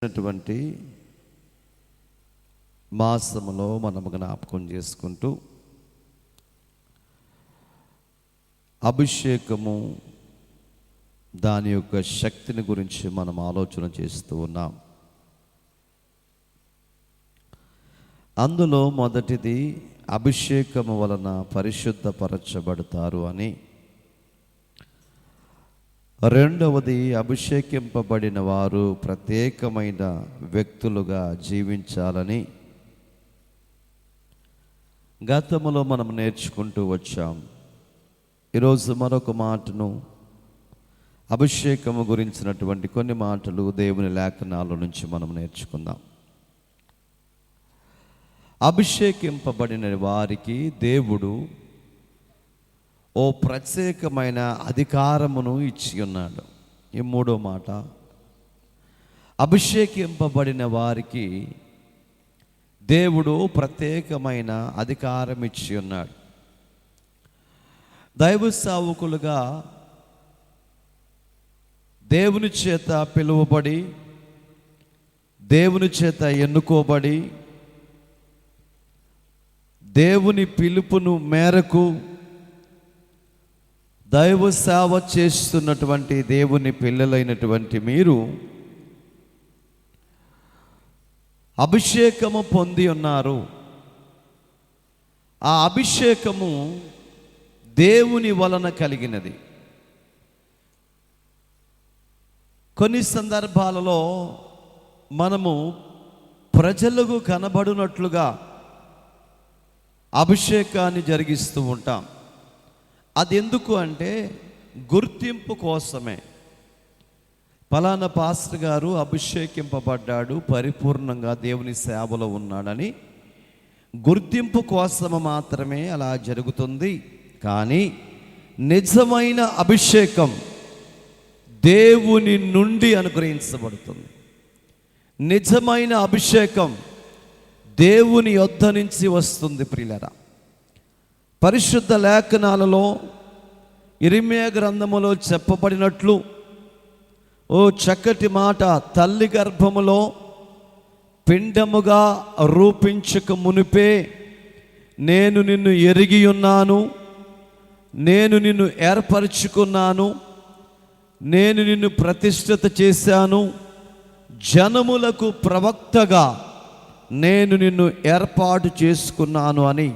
అటువంటి మాసములో మనం జ్ఞాపకం చేసుకుంటూ అభిషేకము దాని యొక్క శక్తిని గురించి మనం ఆలోచన చేస్తూ ఉన్నాం. అందులో మొదటిది అభిషేకము వలన పరిశుద్ధపరచబడతారు అని, రెండవది అభిషేకింపబడిన వారు ప్రత్యేకమైన వ్యక్తులుగా జీవించాలని గతములో మనం నేర్చుకుంటూ వచ్చాం. ఈరోజు మరొక మాటను, అభిషేకము గురించినటువంటి కొన్ని మాటలు దేవుని లేఖనాల నుంచి మనం నేర్చుకుందాం. అభిషేకింపబడిన వారికి దేవుడు ఓ ప్రత్యేకమైన అధికారమును ఇచ్చి ఉన్నాడు. ఈ మూడో మాట, అభిషేకింపబడిన వారికి దేవుడు ప్రత్యేకమైన అధికారం ఇచ్చి ఉన్నాడు. దైవ సేవకులుగా దేవుని చేత పిలువబడి, దేవుని చేత ఎన్నుకోబడి, దేవుని పిలుపును మేరకు దైవ సేవ చేస్తున్నటువంటి దేవుని పిల్లలైనటువంటి మీరు అభిషేకము పొంది ఉన్నారు. ఆ అభిషేకము దేవుని వలన కలిగినది. కొన్ని సందర్భాలలో మనము ప్రజలకు కనబడినట్లుగా అభిషేకాన్ని జరిగిస్తూ ఉంటాం. అది ఎందుకు అంటే గుర్తింపు కోసమే. ఫలానా పాస్టర్ గారు అభిషేకింపబడ్డాడు, పరిపూర్ణంగా దేవుని సేవలో ఉన్నాడని గుర్తింపు కోసం మాత్రమే అలా జరుగుతుంది. కానీ నిజమైన అభిషేకం దేవుని నుండి అనుగ్రహించబడుతుంది. నిజమైన అభిషేకం దేవుని యొద్ద నుంచి వస్తుంది. ప్రియులారా, పరిశుద్ధ లేఖనాలలో ఇర్మీయా గ్రంథములో చెప్పబడినట్లు, ఓ చక్కటి మాట, తల్లి గర్భములో పిండముగా రూపించక మునిపే నేను నిన్ను ఎరిగి ఉన్నాను, నేను నిన్ను ఏర్పరచుకున్నాను, నేను నిన్ను ప్రతిష్ఠిత చేశాను, జనములకు ప్రవక్తగా నేను నిన్ను ఏర్పాటు చేసుకున్నాను అని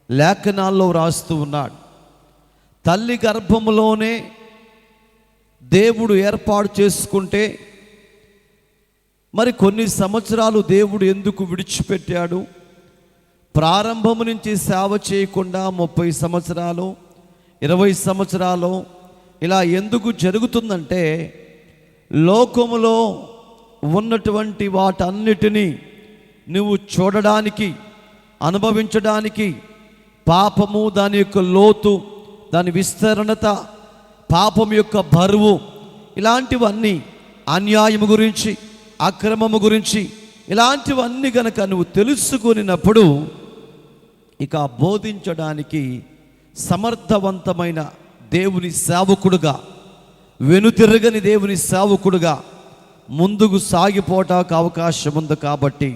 లేఖనాల్లో వ్రాస్తూ ఉన్నాడు. తల్లి గర్భములోనే దేవుడు ఏర్పాటు చేసుకుంటే మరి కొన్ని సంవత్సరాలు దేవుడు ఎందుకు విడిచిపెట్టాడు? ప్రారంభము నుంచి సేవ చేయకుండా 30 సంవత్సరాలు 20 సంవత్సరాలు ఇలా ఎందుకు జరుగుతుందంటే, లోకములో ఉన్నటువంటి వాటన్నిటినీ నువ్వు చూడడానికి, అనుభవించడానికి, పాపము దాని యొక్క లోతు, దాని విస్తరణత, పాపం యొక్క బరువు, ఇలాంటివన్నీ, అన్యాయము గురించి, అక్రమము గురించి, ఇలాంటివన్నీ గనక నువ్వు తెలుసుకున్నప్పుడు ఇక బోధించడానికి సమర్థవంతమైన దేవుని సేవకుడుగా, వెనుతిరగని దేవుని సేవకుడుగా ముందుకు సాగిపోవటానికి అవకాశం ఉంది. కాబట్టి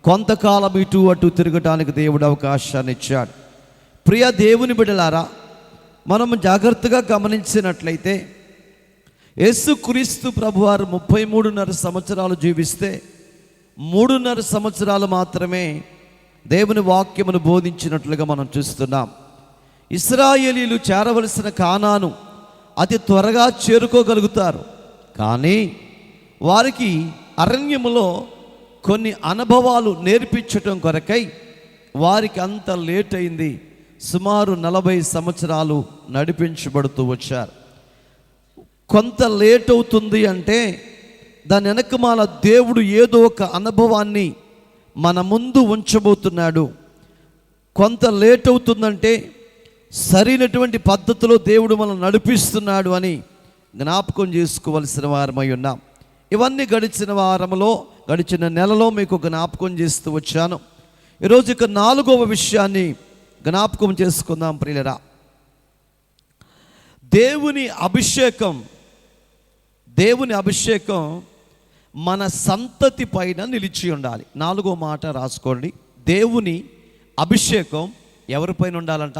కొంతకాలం ఇటు అటు తిరగటానికి దేవుడు అవకాశాన్ని ఇచ్చాడు. ప్రియ దేవుని బిడ్డలారా, మనం జాగ్రత్తగా గమనించినట్లయితే యేసుక్రీస్తు ప్రభువారు 33.5 సంవత్సరాలు జీవిస్తే 3.5 సంవత్సరాలు మాత్రమే దేవుని వాక్యమును బోధించినట్లుగా మనం చూస్తున్నాం. ఇశ్రాయేలీలు చేరవలసిన కానాను అతి త్వరగా చేరుకోగలుగుతారు. కానీ వారికి అరణ్యములో కొన్ని అనుభవాలు నేర్పించటం కొరకై వారికి అంత లేట్ అయింది. సుమారు 40 సంవత్సరాలు నడిపించబడుతూ వచ్చారు. కొంత లేట్ అవుతుంది అంటే దాని వెనకమాల దేవుడు ఏదో ఒక అనుభవాన్ని మన ముందు ఉంచబోతున్నాడు. కొంత లేట్ అవుతుందంటే సరైనటువంటి పద్ధతిలో దేవుడు మనం నడిపిస్తున్నాడు అని జ్ఞాపకం చేసుకోవలసిన వారమై ఉన్నాం. ఇవన్నీ గడిచిన నెలలో మీకు జ్ఞాపకం చేస్తూ వచ్చాను. ఈరోజు ఇక 4వ విషయాన్ని జ్ఞాపకం చేసుకుందాం. ప్రియులరా, దేవుని అభిషేకం మన సంతతి పైన నిలిచి ఉండాలి. 4వ మాట రాసుకోండి. దేవుని అభిషేకం ఎవరిపైన ఉండాలంట?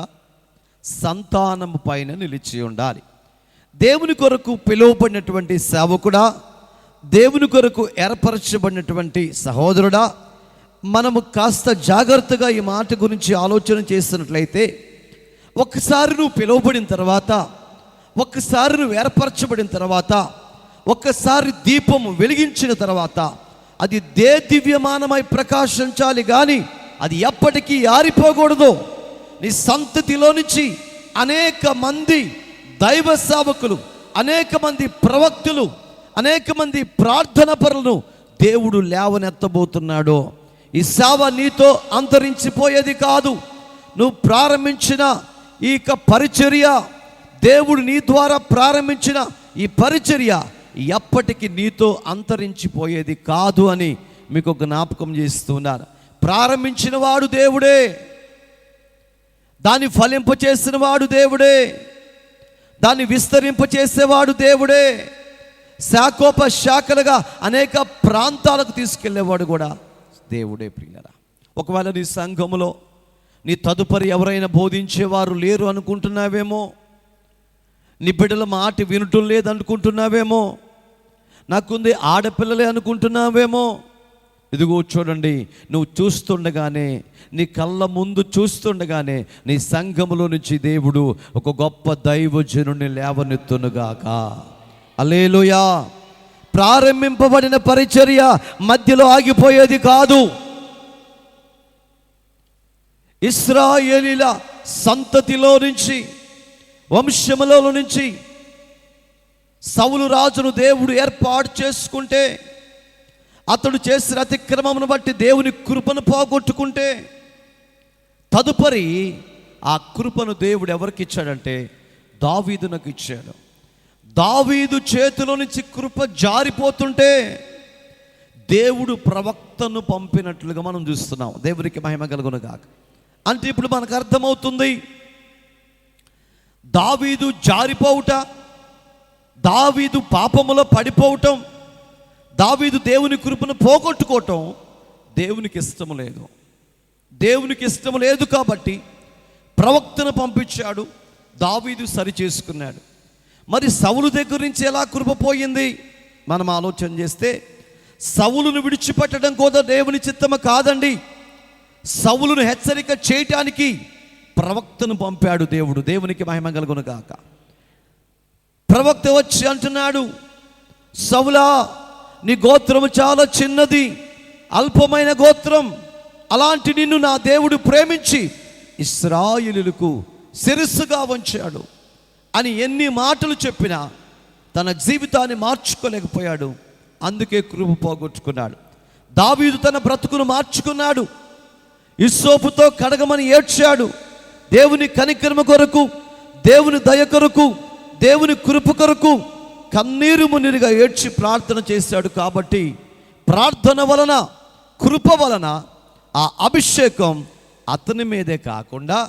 సంతానము పైన నిలిచి ఉండాలి. దేవుని కొరకు పిలువబడినటువంటి సేవకుడా, దేవుని కొరకు ఏర్పరచబడినటువంటి సహోదరుడా, మనము కాస్త జాగ్రత్తగా ఈ మాట గురించి ఆలోచన చేస్తున్నట్లయితే, ఒక్కసారి నువ్వు పిలువబడిన తర్వాత, ఒక్కసారి నువ్వు ఏర్పరచబడిన తర్వాత, ఒక్కసారి దీపము వెలిగించిన తర్వాత అది దివ్యమానమై ప్రకాశించాలి, కానీ అది ఎప్పటికీ ఆరిపోకూడదు. నీ సంతతిలో నుంచి అనేక మంది దైవ సేవకులు, అనేక మంది ప్రవక్తులు, అనేక మంది ప్రార్థన పరులను దేవుడు లేవనెత్తబోతున్నాడు. ఈ సేవ నీతో అంతరించిపోయేది కాదు. నువ్వు ప్రారంభించిన ఈ పరిచర్య, దేవుడు నీ ద్వారా ప్రారంభించిన ఈ పరిచర్య ఎప్పటికీ నీతో అంతరించిపోయేది కాదు అని మీకు జ్ఞాపకం చేస్తున్నాను. ప్రారంభించిన వాడు దేవుడే, దాన్ని ఫలింపచేసిన వాడు దేవుడే, దాన్ని విస్తరింపచేసేవాడు దేవుడే, శాఖలుగా అనేక ప్రాంతాలకు తీసుకెళ్లేవాడు కూడా దేవుడే. ప్రియులారా, ఒకవేళ నీ సంఘములో నీ తదుపరి ఎవరైనా బోధించేవారు లేరు అనుకుంటున్నావేమో, నీ బిడ్డల మాట వినటం లేదనుకుంటున్నావేమో, నాకుంది ఆడపిల్లలే అనుకుంటున్నావేమో. ఇదిగో చూడండి, నువ్వు చూస్తుండగానే, నీ కళ్ళ ముందు చూస్తుండగానే నీ సంఘములో నుంచి దేవుడు ఒక గొప్ప దైవజనుని లేవనెత్తునుగాక. హల్లెలూయా. ప్రారంభింపబడిన పరిచర్య మధ్యలో ఆగిపోయేది కాదు. ఇశ్రాయేలీల సంతతిలో నుంచి, వంశములో నుంచి సౌలు రాజును దేవుడు ఏర్పాటు చేసుకుంటే, అతడు చేసిన అతిక్రమమును బట్టి దేవుని కృపను పోగొట్టుకుంటే, తదుపరి ఆ కృపను దేవుడు ఎవరికి ఇచ్చాడంటే దావీదునకు ఇచ్చాడు. దావీదు చేతిలో నుంచి కృప జారిపోతుంటే దేవుడు ప్రవక్తను పంపినట్లుగా మనం చూస్తున్నాం. దేవునికి మహిమ కలుగును గాక. అంటే ఇప్పుడు మనకు అర్థమవుతుంది, దావీదు జారిపోవుట, దావీదు పాపములో పడిపోవటం, దావీదు దేవుని కృపను పోగొట్టుకోవటం దేవునికి ఇష్టం లేదు. దేవునికి ఇష్టం లేదు కాబట్టి ప్రవక్తను పంపించాడు, దావీదు సరి చేసుకున్నాడు. మరి సౌలు దగ్గర నుంచి ఎలా కృప పోయింది? మనం ఆలోచన చేస్తే, సౌలును విడిచిపెట్టడం కూడా దేవుని చిత్తము కాదండి. సౌలును హెచ్చరిక చేయటానికి ప్రవక్తను పంపాడు దేవుడు. దేవునికి మహిమ కలుగును గాక. ప్రవక్త వచ్చి అంటున్నాడు, సౌలా, నీ గోత్రము చాలా చిన్నది, అల్పమైన గోత్రం, అలాంటి నిన్ను నా దేవుడు ప్రేమించి ఇశ్రాయేలులకు శిరస్సుగా వంచాడు అని ఎన్ని మాటలు చెప్పినా తన జీవితాన్ని మార్చుకోలేకపోయాడు. అందుకే కృప పోగొట్టుకున్నాడు. దావీదు తన బ్రతుకును మార్చుకున్నాడు. హిస్సోపుతో కడగమని ఏడ్చాడు. దేవుని కనికరమ కొరకు, దేవుని దయ కొరకు, దేవుని కృప కొరకు కన్నీరు మున్నీరుగా ఏడ్చి ప్రార్థన చేశాడు. కాబట్టి ప్రార్థన వలన, కృప వలన ఆ అభిషేకం అతని మీదే కాకుండా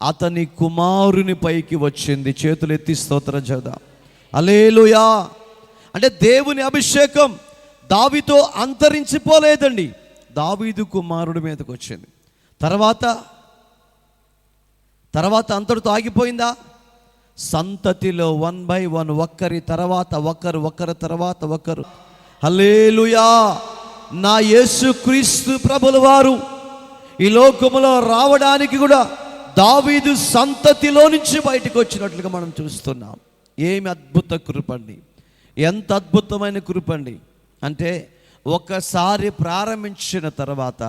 అతని కుమారుని పైకి వచ్చింది. చేతులు ఎత్తి స్తోత్రం చేద్దాం. హల్లెలూయా. అంటే దేవుని అభిషేకం దావీదుతో అంతరించిపోలేదండి, దావీదు కుమారుడి మీదకి వచ్చింది. తర్వాత అంతటితో ఆగిపోయిందా? సంతతిలో 1 by 1, ఒక్కరి తర్వాత ఒకరు తర్వాత ఒకరు. హల్లెలూయా. నా యేసుక్రీస్తు ప్రభుల వారు ఈ లోకములో రావడానికి కూడా దావీదు సంతతిలో నుంచి బయటకు వచ్చినట్లుగా మనం చూస్తున్నాం. ఏమి అద్భుత కృపండి, ఎంత అద్భుతమైన కృపండి. అంటే ఒకసారి ప్రారంభించిన తర్వాత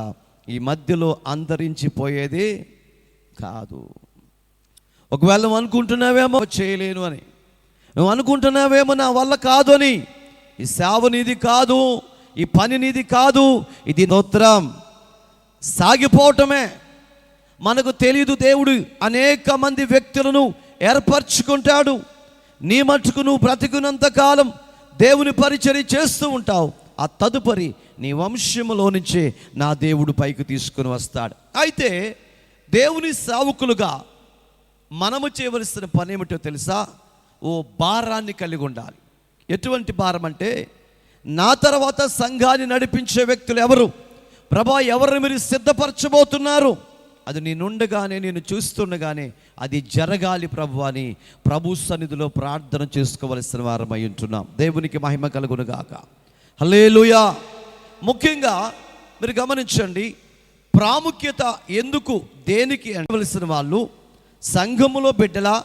ఈ మధ్యలో అంతరించిపోయేది కాదు. ఒకవేళ నువ్వు అనుకుంటున్నావేమో చేయలేను అని, నువ్వు అనుకుంటున్నావేమో నా వల్ల కాదు అని, ఈ సేవ నీది కాదు, ఈ పని నీది కాదు, ఇది స్తోత్రం సాగిపోవటమే. మనకు తెలియదు, దేవుడు అనేక మంది వ్యక్తులను ఏర్పరచుకుంటాడు. నీ మట్టుకు నువ్వు బ్రతికున్నంత కాలం దేవుని పరిచర్య చేస్తూ ఉంటావు. ఆ తదుపరి నీ వంశములో నుంచే నా దేవుడు పైకి తీసుకుని వస్తాడు. అయితే దేవుని సేవకులుగా మనము చేయవలసిన పని ఏమిటో తెలుసా? ఓ భారాన్ని కలిగి ఉండాలి. ఎటువంటి భారం అంటే, నా తర్వాత సంఘాన్ని నడిపించే వ్యక్తులు ఎవరు? ప్రభా, ఎవరిని మీరు సిద్ధపరచబోతున్నారు? అది నేనుండగానే, నేను చూస్తుండగానే అది జరగాలి ప్రభు అని ప్రభు సన్నిధిలో ప్రార్థన చేసుకోవలసిన వారమై ఉంటున్నాం. దేవునికి మహిమ కలుగును గాక. హల్లెలూయా. ముఖ్యంగా మీరు గమనించండి, ప్రాముఖ్యత ఎందుకు, దేనికి అనవలసిన వాళ్ళు సంఘములో బిడ్డలా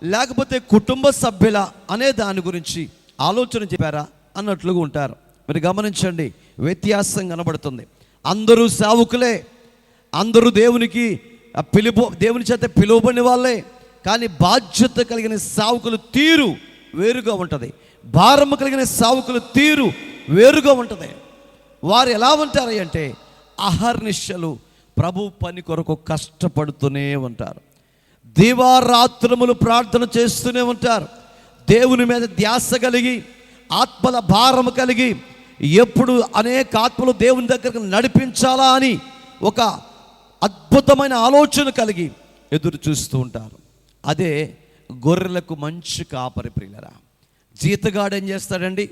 లేకపోతే కుటుంబ సభ్యుల అనే దాని గురించి ఆలోచన చెప్పారా అన్నట్లుగా ఉంటారు. మీరు గమనించండి, వ్యత్యాసం కనబడుతుంది. అందరూ సేవకులే, అందరూ దేవుని చేత పిలువబడిన వాళ్ళే, కానీ బాధ్యత కలిగిన సేవకుల తీరు వేరుగా ఉంటుంది. భారము కలిగిన సేవకుల తీరు వేరుగా ఉంటుంది. వారు ఎలా ఉంటారు అంటే అహర్నిశలు ప్రభు పని కొరకు కష్టపడుతూనే ఉంటారు. దివారాత్రములు ప్రార్థన చేస్తూనే ఉంటారు. దేవుని మీద ధ్యాస కలిగి, ఆత్మల భారము కలిగి, ఎప్పుడు అనేక ఆత్మలు దేవుని దగ్గరకు నడిపించాలా అని ఒక అద్భుతమైన ఆలోచన కలిగి ఎదురు చూస్తూ ఉంటారు. అదే గొర్రెలకు మంచి కాపరి ప్రియులరా. జీతగాడు ఏం చేస్తాడండి?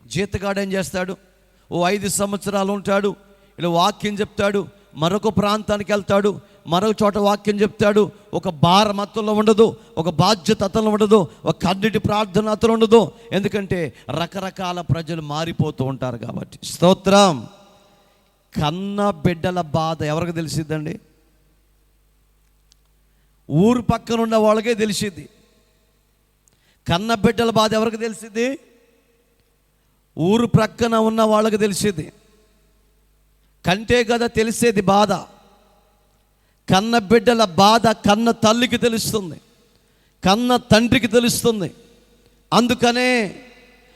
జీతగాడు ఏం చేస్తాడు? ఓ 5 సంవత్సరాలు ఉంటాడు, ఇలా వాక్యం చెప్తాడు, మరొక ప్రాంతానికి వెళ్తాడు, మరొక చోట వాక్యం చెప్తాడు. ఒక భారం అతనిలో ఉండదు, ఒక బాధ్యత అతనిలో ఉండదు, ఒక కన్నిటి ప్రార్థన అతను ఉండదు. ఎందుకంటే రకరకాల ప్రజలు మారిపోతూ ఉంటారు కాబట్టి. స్తోత్రం. కన్న బిడ్డల బాధ ఎవరికి తెలిసిద్దండి? ఊరు పక్కన ఉన్న వాళ్ళకే తెలిసిద్ది. కన్న బిడ్డల బాధ ఎవరికి తెలిసిద్ది? ఊరు ప్రక్కన ఉన్న వాళ్ళకి తెలిసిద్ది. కంటే కదా తెలిసేది బాధ. కన్న బిడ్డల బాధ కన్న తల్లికి తెలుస్తుంది, కన్న తండ్రికి తెలుస్తుంది. అందుకనే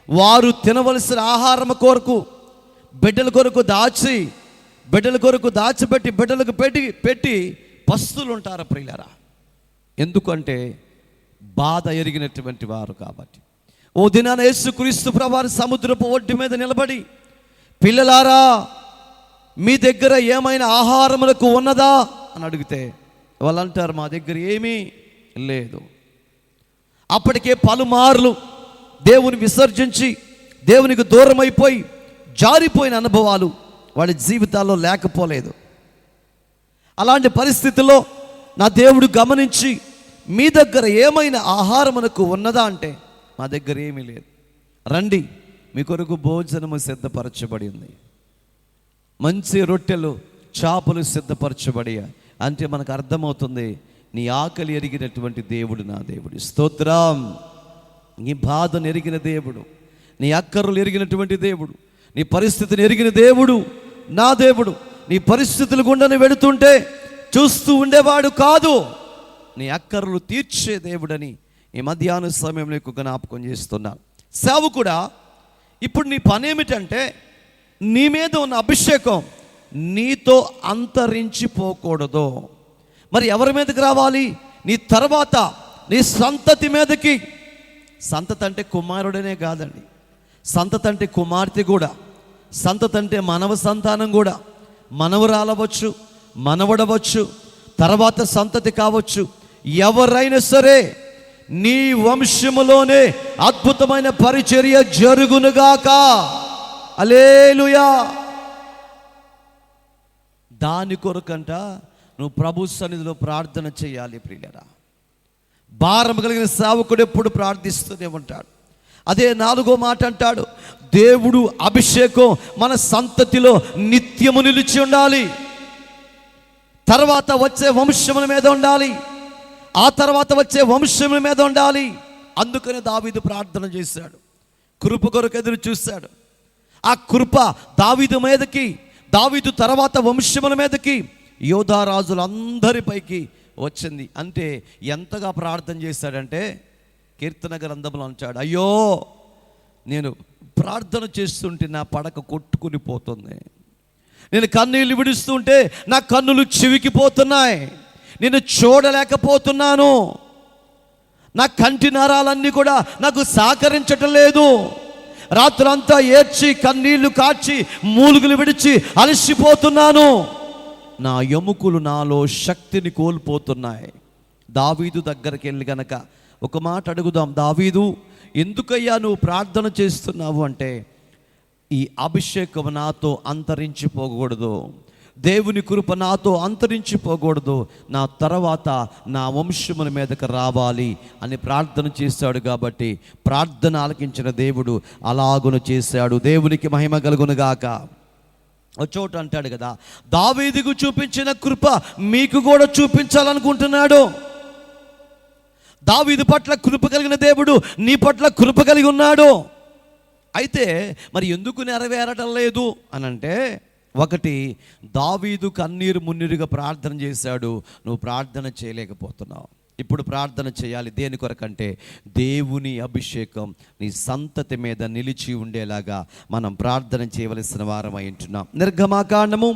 వారు తినవలసిన ఆహారం కొరకు బిడ్డల కొరకు దాచిపెట్టి బిడ్డలకు పెట్టి పస్తులు ఉంటారు ప్రియులారా. ఎందుకంటే బాధ ఎరిగినటువంటి వారు కాబట్టి. ఓ దినాన యేసుక్రీస్తు ప్రభువు సముద్రపు ఒడ్డు మీద నిలబడి, పిల్లలారా మీ దగ్గర ఏమైనా ఆహారములకు ఉన్నదా అని అడిగితే వాళ్ళు అంటారు, మా దగ్గర ఏమీ లేదు. అప్పటికే పలుమార్లు దేవుని విసర్జించి దేవునికి దూరం అయిపోయి జారిపోయిన అనుభవాలు వాళ్ళ జీవితాల్లో లేకపోలేదు. అలాంటి పరిస్థితుల్లో నా దేవుడు గమనించి, మీ దగ్గర ఏమైనా ఆహారమునకు ఉన్నదా అంటే మా దగ్గర ఏమీ లేదు, రండి మీ కొరకు భోజనము సిద్ధపరచబడి ఉంది, మంచి రొట్టెలు చేపలు సిద్ధపరచబడి అంటే మనకు అర్థమవుతుంది, నీ ఆకలి ఎరిగినటువంటి దేవుడు నా దేవుడు. స్తోత్రం. నీ బాధను ఎరిగిన దేవుడు, నీ అక్కర్లు ఎరిగినటువంటి దేవుడు, నీ పరిస్థితిని ఎరిగిన దేవుడు నా దేవుడు. నీ పరిస్థితుల గుండా వెళుతుంటే చూస్తూ ఉండేవాడు కాదు, నీ అక్కర్లు తీర్చే దేవుడని ఈ మధ్యాహ్న సమయంలో జ్ఞాపకం చేస్తున్నాను. సేవకుడా, ఇప్పుడు నీ పని ఏమిటంటే, నీ మీద ఉన్న అభిషేకం నీతో అంతరించిపోకూడదు. మరి ఎవరి మీదకి రావాలి? నీ తర్వాత నీ సంతతి మీదకి. సంతతి అంటే కుమారుడనే కాదండి, సంతతి అంటే కుమార్తె కూడా, సంతతి అంటే మనవ సంతానం కూడా. మనవరాలవచ్చు, మనవడవచ్చు, తర్వాత సంతతి కావచ్చు. ఎవరైనా సరే నీ వంశములోనే అద్భుతమైన పరిచర్య జరుగునుగాక. హల్లెలూయా. దాని కొరకంట నువ్వు ప్రభు సన్నిధిలో ప్రార్థన చేయాలి ప్రియులరా. భారం కలిగిన సేవకుడు ఎప్పుడు ప్రార్థిస్తూనే ఉంటాడు. అదే 4వ మాట అంటాడు, దేవుడు అభిషేకం మన సంతతిలో నిత్యము నిలిచి ఉండాలి. తర్వాత వచ్చే వంశముల మీద ఉండాలి, ఆ తర్వాత వచ్చే వంశముల మీద ఉండాలి. అందుకని దావీదు ప్రార్థన చేశాడు, కృప కొరకు ఎదురు చూశాడు. ఆ కృప దావీదు మీదకి, దావీదు తర్వాత వంశముల మీదకి, యోధా రాజులందరిపైకి వచ్చింది. అంటే ఎంతగా ప్రార్థన చేశాడంటే కీర్తన గ్రంథంలో అంటాడు, అయ్యో నేను ప్రార్థన చేస్తుంటే నా పడక కొట్టుకుని పోతుంది, నేను కన్నీళ్ళు విడుస్తుంటే నా కన్నులు చివికిపోతున్నాయి, నేను చూడలేకపోతున్నాను, నా కంటి నరాలన్నీ కూడా నాకు సహకరించటం లేదు, రాత్రంతా ఏడ్చి కన్నీళ్లు కార్చి మూలుగులు విడిచి అలసిపోతున్నాను, నా ఎముకలు నాలో శక్తిని కోల్పోతున్నాయి. దావీదు దగ్గరికి వెళ్ళి గనక ఒక మాట అడుగుదాం, దావీదు ఎందుకయ్యా నువ్వు ప్రార్థన చేస్తున్నావు అంటే, ఈ అభిషేకం నాతో అంతరించిపోకూడదు, దేవుని కృప నాతో అంతరించిపోకూడదు, నా తర్వాత నా వంశముల మీదకి రావాలి అని ప్రార్థన చేశాడు. కాబట్టి ప్రార్థన ఆలకించిన దేవుడు అలాగును చేశాడు. దేవునికి మహిమ కలుగును గాక. ఒక చోట అంటాడు కదా, దావీదుకు చూపించిన కృప మీకు కూడా చూపించాలనుకుంటున్నాడు. దావీదు పట్ల కృప కలిగిన దేవుడు నీ పట్ల కృప కలిగి ఉన్నాడు. అయితే మరి ఎందుకు నెరవేరటం లేదు అని అంటే, ఒకటి, దావీదు కన్నీరు మున్నీరుగా ప్రార్థన చేశాడు, నువ్వు ప్రార్థన చేయలేకపోతున్నావు. ఇప్పుడు ప్రార్థన చేయాలి. దేని కొరకంటే దేవుని అభిషేకం నీ సంతతి మీద నిలిచి ఉండేలాగా మనం ప్రార్థన చేయవలసిన వారమై ఉంటున్నాం. నిర్గమాకాండము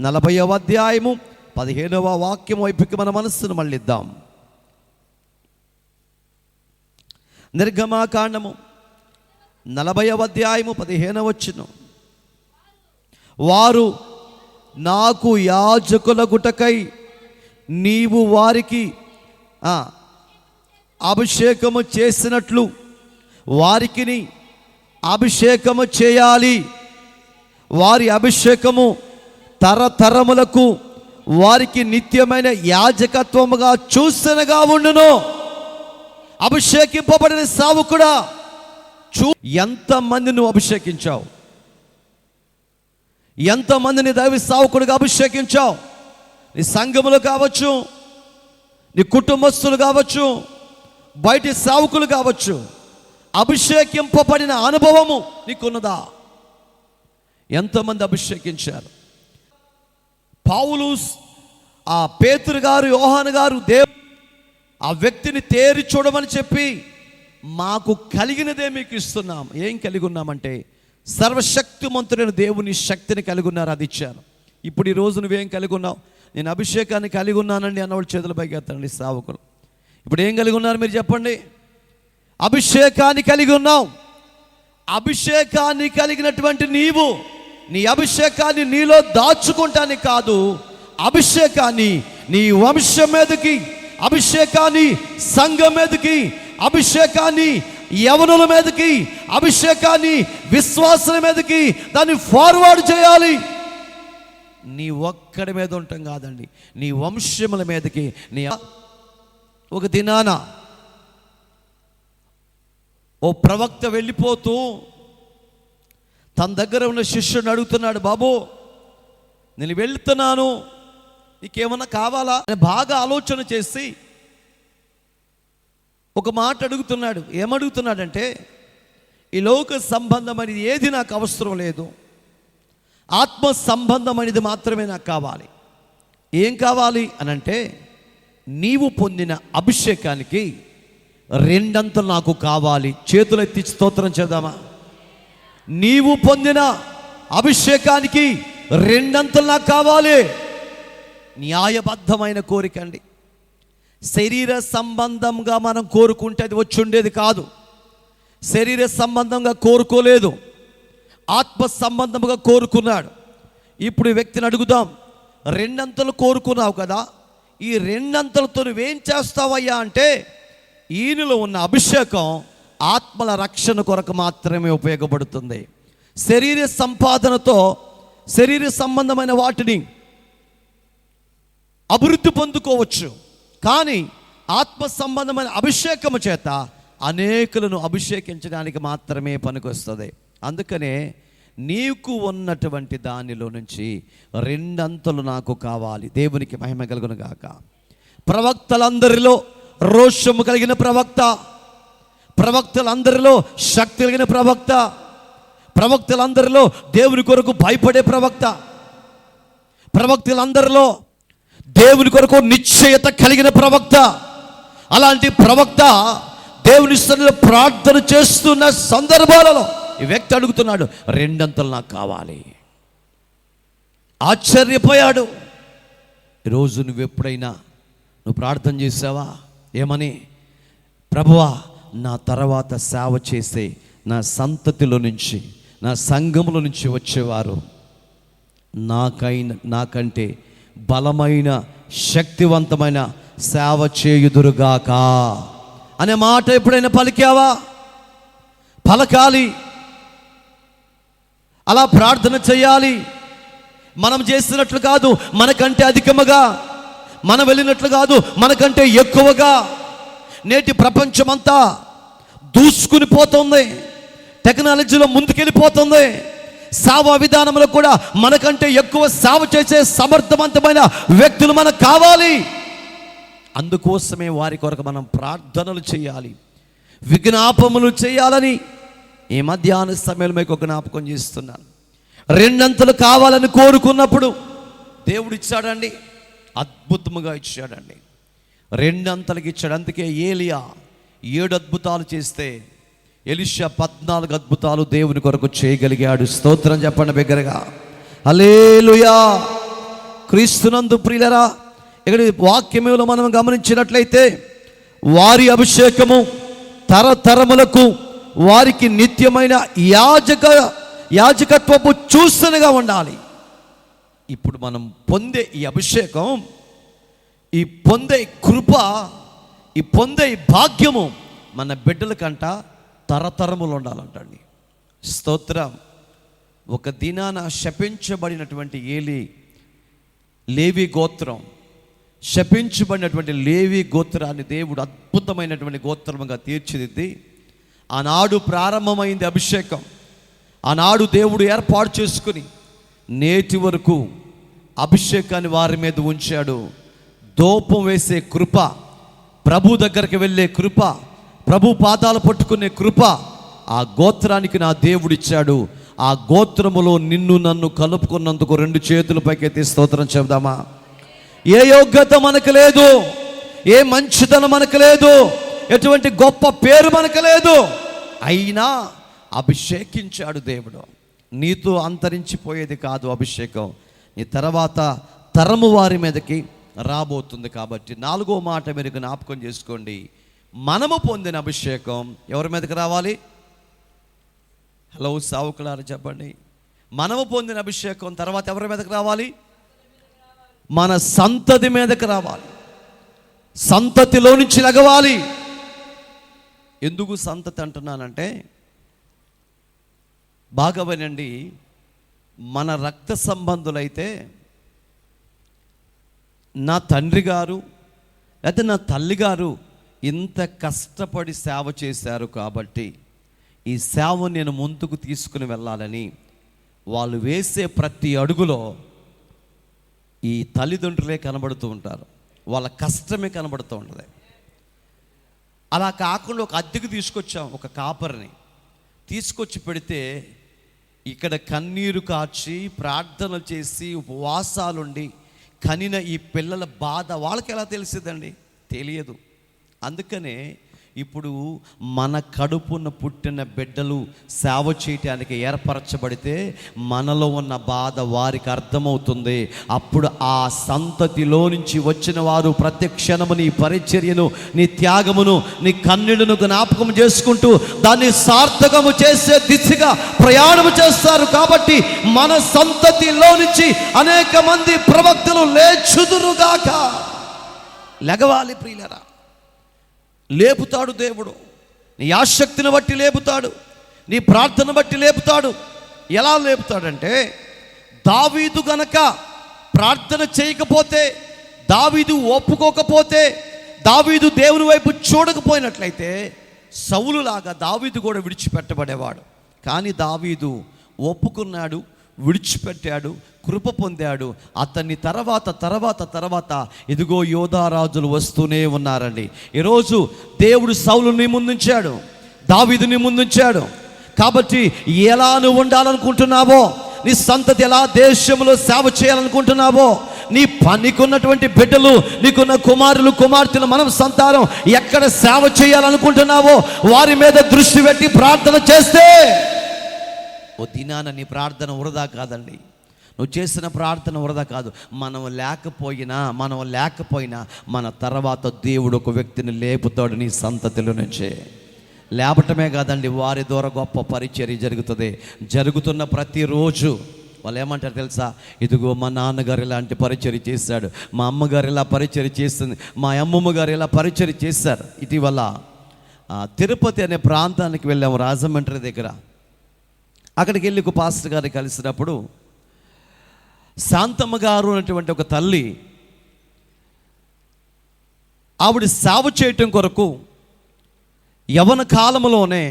40వ అధ్యాయము 15వ వాక్యం వైపుకి మన మనస్సును మళ్ళిద్దాం. నిర్గమాకాండము 40వ అధ్యాయము 15వ వచనం, వారు నాకు యాజకులగుటకై నీవు వారికి అభిషేకము చేసినట్లు వారికి అభిషేకము చేయాలి. వారి అభిషేకము తరతరములకు వారికి నిత్యమైన యాజకత్వముగా చూసనగా ఉండును. అభిషేకింపబడిన సేవకుడా, ఎంతమంది నువ్వు అభిషేకించావు? ఎంతమందిని దైవ సేవకుడిగా అభిషేకించావు? నీ సంఘములు కావచ్చు, నీ కుటుంబస్తులు కావచ్చు, బయటి సేవకులు కావచ్చు. అభిషేకింపబడిన అనుభవము నీకున్నదా? ఎంతమంది అభిషేకించారు? పౌలు, ఆ పేతురు గారు, యోహాను గారు ఆ వ్యక్తిని తేరి చూడమని చెప్పి, మాకు కలిగినదే మీకు ఇస్తున్నాం. ఏం కలిగి ఉన్నామంటే సర్వశక్తిమంతుడైన దేవుని శక్తిని కలిగి ఉన్నారు, అది ఇచ్చాను. ఇప్పుడు ఈ రోజు నువ్వేం కలిగి ఉన్నావు? నేను అభిషేకాన్ని కలిగి ఉన్నానండి అన్నవాళ్ళు చేతుల పైకి ఎత్తండి సేవకులు. ఇప్పుడు ఏం కలిగి ఉన్నారు మీరు చెప్పండి? అభిషేకాన్ని కలిగి ఉన్నావు. అభిషేకాన్ని కలిగినటువంటి నీవు నీ అభిషేకాన్ని నీలో దాచుకుంటానికి కాదు, అభిషేకాన్ని నీ వంశం మీదకి, అభిషేకాన్ని సంఘం మీదకి, అభిషేకాన్ని యవనుల మీదకి, అభిషేకాన్ని విశ్వాసుల మీదకి దాన్ని ఫార్వర్డ్ చేయాలి. నీ ఒక్కడి మీద ఉండటం కాదండి, నీ వంశముల మీదకి. నీ ఒక దినాన ఓ ప్రవక్త వెళ్ళిపోతూ తన దగ్గర ఉన్న శిష్యుడిని అడుగుతున్నాడు, బాబు నేను వెళ్తున్నాను, నీకేమన్నా కావాలా అని బాగా ఆలోచన చేసి ఒక మాట అడుగుతున్నాడు. ఏమడుగుతున్నాడంటే, ఈ లోక సంబంధమైనది ఏది నాకు అవసరం లేదు, ఆత్మ సంబంధమైనది మాత్రమే నాకు కావాలి. ఏం కావాలి అనంటే, నీవు పొందిన అభిషేకానికి 2 అంతలు నాకు కావాలి. చేతులెత్తి స్తోత్రం చేద్దామా? నీవు పొందిన అభిషేకానికి 2 అంతలు నాకు కావాలి. న్యాయబద్ధమైన కోరిక అండి. శరీర సంబంధంగా మనం కోరుకుంటే అది వచ్చి ఉండేది కాదు. శరీర సంబంధంగా కోరుకోలేదు, ఆత్మ సంబంధంగా కోరుకున్నాడు. ఇప్పుడు ఈ వ్యక్తిని అడుగుదాం, 2 అంతలు కోరుకున్నావు కదా, ఈ 2 అంతలతో నువ్వేం చేస్తావయ్యా అంటే, ఈయనలో ఉన్న అభిషేకం ఆత్మల రక్షణ కొరకు మాత్రమే ఉపయోగపడుతుంది. శరీర సంపాదనతో శరీర సంబంధమైన వాటిని అభివృద్ధి పొందుకోవచ్చు, కానీ ఆత్మ సంబంధమైన అభిషేకము చేత అనేకులను అభిషేకించడానికి మాత్రమే పనికొస్తుంది. అందుకనే నీకు ఉన్నటువంటి దానిలో నుంచి 2 అంతలు నాకు కావాలి. దేవునికి మహిమ కలుగును గాక. ప్రవక్తలందరిలో రోషము కలిగిన ప్రవక్త, ప్రవక్తలందరిలో శక్తి కలిగిన ప్రవక్త, ప్రవక్తలందరిలో దేవుని కొరకు భయపడే ప్రవక్త, ప్రవక్తలందరిలో దేవుని కొరకు నిశ్చయత కలిగిన ప్రవక్త. అలాంటి ప్రవక్త దేవుని సన్నిధిలో ప్రార్థన చేస్తున్న సందర్భాలలో ఈ వ్యక్తి అడుగుతున్నాడు, 2 అంతలు నాకు కావాలి. ఆశ్చర్యపోయాడు. ఈరోజు నువ్వు ఎప్పుడైనా ప్రార్థన చేసావా? ఏమని? ప్రభువా, నా తర్వాత సేవ చేసే నా సంతతిలో నుంచి, నా సంఘములో నుంచి వచ్చేవారు నాకంటే బలమైన శక్తివంతమైన సేవ చేయుదురుగాక అనే మాట ఎప్పుడైనా పలికావా? పలకాలి. అలా ప్రార్థన చేయాలి. మనం చేసినట్లు కాదు, మనకంటే అధికముగా. మనం వెళ్ళినట్లు కాదు, మనకంటే ఎక్కువగా. నేటి ప్రపంచమంతా దూసుకుని పోతుంది, టెక్నాలజీలో ముందుకెళ్ళిపోతుంది. సేవా విధానంలో కూడా మనకంటే ఎక్కువ సేవ చేసే సమర్థవంతమైన వ్యక్తులు మనకు కావాలి. అందుకోసమే వారి కొరకు మనం ప్రార్థనలు చేయాలి, విజ్ఞాపములు చేయాలని ఈ మధ్యాహ్న సమయంలో మీకు జ్ఞాపకం చేస్తున్నాను. రెండంతలు కావాలని కోరుకున్నప్పుడు దేవుడు ఇచ్చాడండి, అద్భుతముగా ఇచ్చాడండి. రెండంతలకి ఇచ్చాడు. అందుకే ఏలియా 7 అద్భుతాలు చేస్తే ఎలీషా 14 అద్భుతాలు దేవుని కొరకు చేయగలిగాడు. స్తోత్రం చెప్పండి బిగ్గరగా. హల్లెలూయా. క్రీస్తునందు ప్రియులరా, ఇక్కడ వాక్యములో మనం గమనించినట్లయితే వారి అభిషేకము తరతరములకు వారికి నిత్యమైన యాజకత్వపు చూస్తనగా ఉండాలి. ఇప్పుడు మనం పొందే ఈ అభిషేకం, ఈ పొందే కృప, ఈ పొందే భాగ్యము మన బిడ్డల కంట తరతరములు ఉండాలంటండి. స్తోత్రం. ఒక దినాన శపించబడినటువంటి లేవి గోత్రం, శపించబడినటువంటి లేవి గోత్రాన్ని దేవుడు అద్భుతమైనటువంటి గోత్రముగా తీర్చిదిద్ది ఆనాడు ప్రారంభమైంది అభిషేకం. ఆనాడు దేవుడు ఏర్పాటు చేసుకుని నేటి వరకు అభిషేకాన్ని వారి మీద ఉంచాడు. ధూపం వేసే కృప, ప్రభు దగ్గరికి వెళ్ళే కృప, ప్రభు పాదాలు పట్టుకునే కృప ఆ గోత్రానికి నా దేవుడిచ్చాడు. ఆ గోత్రములో నిన్ను నన్ను కలుపుకున్నందుకు 2 చేతుల పైకెత్తి స్తోత్రం చెబుదామా. ఏ యోగ్యత మనకు లేదు, ఏ మంచితనం మనకు లేదు, ఎటువంటి గొప్ప పేరు మనకు లేదు, అయినా అభిషేకించాడు దేవుడు. నీతో అంతరించిపోయేది కాదు అభిషేకం, నీ తర్వాత తరము వారి మీదకి రాబోతుంది. కాబట్టి 4వ మాట మీరు జ్ఞాపకం చేసుకోండి. మనము పొందిన అభిషేకం ఎవరి మీదకి రావాలి? హలో సావుకులారు చెప్పండి. మనము పొందిన అభిషేకం తర్వాత ఎవరి మీదకి రావాలి? మన సంతతి మీదకి రావాలి, సంతతిలో నుంచి లగవాలి. ఎందుకు సంతతి అంటున్నానంటే, బాగా వినండి, మన రక్త సంబంధులైతే నా తండ్రి గారు లేకపోతే నా తల్లి గారు ఇంత కష్టపడి సేవ చేశారు కాబట్టి ఈ సేవ నేను ముందుకు తీసుకుని వెళ్ళాలని వాళ్ళు వేసే ప్రతి అడుగులో ఈ తల్లిదండ్రులే కనబడుతూ ఉంటారు, వాళ్ళ కష్టమే కనబడుతూ ఉంటుంది. అలా కాకుండా ఒక అద్దెకు తీసుకొచ్చాం, ఒక కాపరిని తీసుకొచ్చి పెడితే ఇక్కడ కన్నీరు కార్చి ప్రార్థనలు చేసి ఉపవాసాలుండి కనిన ఈ పిల్లల బాధ వాళ్ళకి ఎలా తెలిసిందండి? తెలియదు. అందుకనే ఇప్పుడు మన కడుపున పుట్టిన బిడ్డలు సేవ చేయటానికి ఏర్పరచబడితే మనలో ఉన్న బాధ వారికి అర్థమవుతుంది. అప్పుడు ఆ సంతతిలో నుంచి వచ్చిన వారు ప్రతి క్షణము నీ పరిచర్యను, నీ త్యాగమును, నీ కన్నీడును జ్ఞాపకం చేసుకుంటూ దాన్ని సార్థకము చేసే దిశగా ప్రయాణము చేస్తారు. కాబట్టి మన సంతతిలో నుంచి అనేక మంది ప్రవక్తలు లేచుదురుగాక. లెగవాలి ప్రియులరా. లేపుతాడు దేవుడు, నీ ఆసక్తిని బట్టి లేపుతాడు, నీ ప్రార్థన బట్టి లేపుతాడు. ఎలా లేపుతాడంటే, దావీదు గనక ప్రార్థన చేయకపోతే, దావీదు ఒప్పుకోకపోతే, దావీదు దేవుని వైపు చూడకపోయినట్లయితే సౌలులాగా దావీదు కూడా విడిచిపెట్టబడేవాడు. కానీ దావీదు ఒప్పుకున్నాడు, విడిచిపెట్టాడు, కృప పొందాడు. అతన్ని తర్వాత ఇదిగో యోధారాజులు వస్తూనే ఉన్నారండి. ఈరోజు దేవుడు సౌలుని ముందుంచాడు, దావీదుని ముందుంచాడు. కాబట్టి ఎలా నువ్వు ఉండాలనుకుంటున్నావో, నీ సంతతి ఎలా దేశంలో సేవ చేయాలనుకుంటున్నావో, నీకున్నటువంటి బిడ్డలు, నీకున్న కుమారులు కుమార్తెలు, మనం సంతానం ఎక్కడ సేవ చేయాలనుకుంటున్నావో వారి మీద దృష్టి పెట్టి ప్రార్థన చేస్తే ఓ దినాన నీ ప్రార్థన వృధా కాదండి. నువ్వు చేసిన ప్రార్థన వృధా కాదు. మనం లేకపోయినా మన తర్వాత దేవుడు ఒక వ్యక్తిని లేపుతాడు నీ సంతతిలో నుంచే. లేపటమే కాదండి, వారి ద్వారా గొప్ప పరిచర్య జరుగుతుంది. జరుగుతున్న ప్రతిరోజు వాళ్ళు ఏమంటారు తెలుసా? ఇదిగో మా నాన్నగారు ఇలాంటి పరిచర్య చేశాడు, మా అమ్మగారు ఇలా పరిచర్య చేస్తుంది, మా అమ్మమ్మ గారు ఇలా పరిచర్య చేశారు. ఇటీవల తిరుపతి అనే ప్రాంతానికి వెళ్ళాము, రాజమండ్రి దగ్గర. అక్కడికి వెళ్ళి ఒక పాస్టర్ గారిని కలిసినప్పుడు శాంతమ్మ గారు అనేటువంటి ఒక తల్లి ఆవిడ సేవ చేయటం కొరకు యవ్వన కాలంలోనే